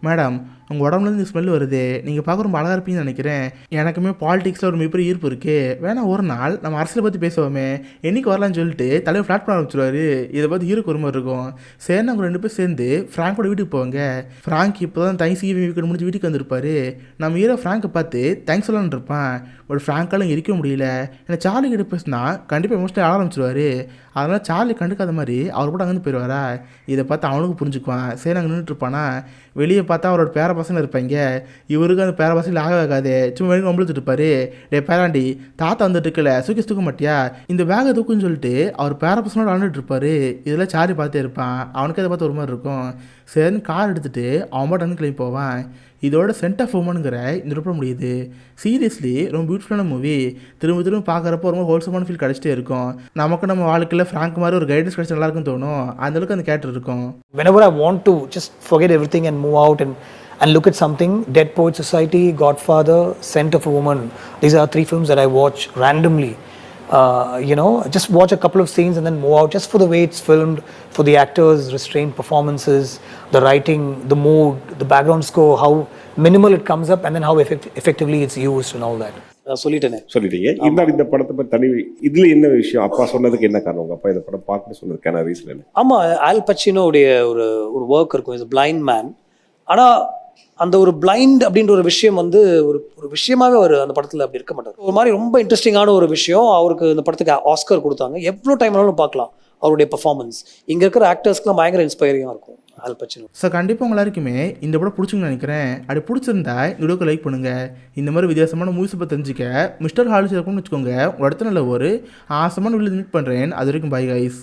மேடம் உங்கள் உடம்புலேருந்து ஸ்மெல் வருது, நீங்கள் பார்க்க ரொம்ப அழகாக இருப்பீங்கன்னு நினைக்கிறேன், எனக்குமே பாலிடிக்ஸில் ஒரு மிகப்பெரிய ஈர்ப்பு இருக்குது, வேணா ஒரு நாள் நம்ம அரசியலை பற்றி பேசுவோமே, என்றைக்கு வரலான்னு சொல்லிட்டு தலையை ஃப்ளாட் பண்ண ஆரம்பிச்சிருவாரு. இதை பார்த்து ஹீரோக்கு ஒரு மாதிரி இருக்கும். சரி நாங்கள் 2 பேர் சேர்ந்து ஃப்ராங்கோட வீட்டுக்கு போவாங்க. ஃப்ராங்க் இப்போ தான் தைசி வீக்கெண்ட் முடிஞ்சு வீட்டுக்கு வந்திருப்பாரு. நம்ம ஹீரோ ஃப்ராங்கை பார்த்து தேங்க்ஸ் சொல்லலான்னு இருப்பான். பட் ஃப்ராங்காலும் இருக்க முடியல. ஏன்னா சார்லி கிட்ட பேசினா கண்டிப்பாக எமோஷனலி ஆள ஆரம்பிச்சிருவாரு. அதனால் சார்லி கண்டுக்காத மாதிரி அவர் கூட அங்கேருந்து போயிடுவாரா. இதை பார்த்து அவனுக்கு புரிஞ்சுக்குவான். சரி அங்கே நின்றுட்டு இருப்பானா. வெளியே பார்த்தா அவரோட பேர பசங்க இருப்பாங்க. இவருக்கு அந்த பேர பசங்க ஆகாது. சும்மா வெளியே கம்பளிச்சுட்டு இருப்பாரு. டே பேராண்டி தாத்தா வந்துட்டு இருக்கல சூக்கி தூக்க மாட்டியா, இந்த பேகை தூக்குன்னு சொல்லிட்டு அவர் பேர பசங்களோட விளாண்டுட்டு இருப்பாரு. இதெல்லாம் சார்லி பார்த்தே இருப்பான். அவனுக்கு அதை பார்த்து ஒரு மாதிரி இருக்கும். சரின்னு கார் எடுத்துகிட்டு அவன் பாட்டு வந்து கிளம்பி போவான். இதோட சென்ட் ஆஃப் உமனுங்கிற இந்த ரூபம் முடியுது. சீரியஸ்லி ரொம்ப பியூட்டிஃபுல்லான மூவி. திரும்ப திரும்ப பார்க்குறப்போ ரொம்ப ஹோல்சமான ஃபீல் கிடச்சிட்டே இருக்கும். நமக்கு நம்ம வாழ்க்கையில் ஃப்ராங்க் மாதிரி ஒரு கைடன்ஸ் கிடச்சி நல்லா இருக்குன்னு தோணும். அந்தளவுக்கு அந்த கேரக்டர் இருக்கும். Whenever I want to just forget everything and move out and look at something, Dead Poet Society, Godfather, Scent of a Woman, these are 3 films that I watch randomly. Just watch a couple of scenes and then move out, just for the way it's filmed, for the actors' restrained performances, the writing, the mood, the background score, how minimal it comes up, and then how effectively it's used and all that. சொல்லிட்டீங்க. இருந்தாலும் இந்த படத்தை பற்றி தனி இதுல என்ன விஷயம், அப்பா சொன்னதுக்கு என்ன காரணம், உங்க அப்பா இந்த படம் பார்க்கணும்னு சொன்னதுக்கான ரீசன் என்ன? ஆமா, ஆல் பச்சினோடைய ஒரு ஒர்க் இருக்கும். Is blind man. ஆனா அந்த ஒரு பிளைண்ட் அப்படின்ற ஒரு விஷயம் வந்து ஒரு விஷயமாவே அவர் அந்த படத்துல அப்படி இருக்க மாட்டார். ஒரு மாதிரி ரொம்ப இன்ட்ரெஸ்டிங்கான ஒரு விஷயம். அவருக்கு இந்த படத்துக்கு ஆஸ்கர் கொடுத்தாங்க. எவ்வளோ டைம் ஆனாலும் பார்க்கலாம் அவருடைய பெர்ஃபார்மன்ஸ். இங்க இருக்கிற ஆக்டர்ஸ்க்குலாம் பயங்கர இன்ஸ்பைரிங்காக இருக்கும் ஆல் பச்சினோ. ஸோ கண்டிப்பாக உங்க எல்லாருக்குமே இந்த படம் பிடிச்சுன்னு நினைக்கிறேன். அப்படி பிடிச்சிருந்தா இந்த வீடியோக்கு லைக் பண்ணுங்கள். இந்த மாதிரி வித்தியாசமான மூவிஸ் பற்றி தெரிஞ்சுக்க மிஸ்டர் ஹாலிஸ் இருக்கும்னு வச்சுக்கோங்க. ஒரு இடத்துல ஒரு ஆசமான வீடியோ மீட் பண்ணுறேன். அது வரைக்கும் பை கைஸ்.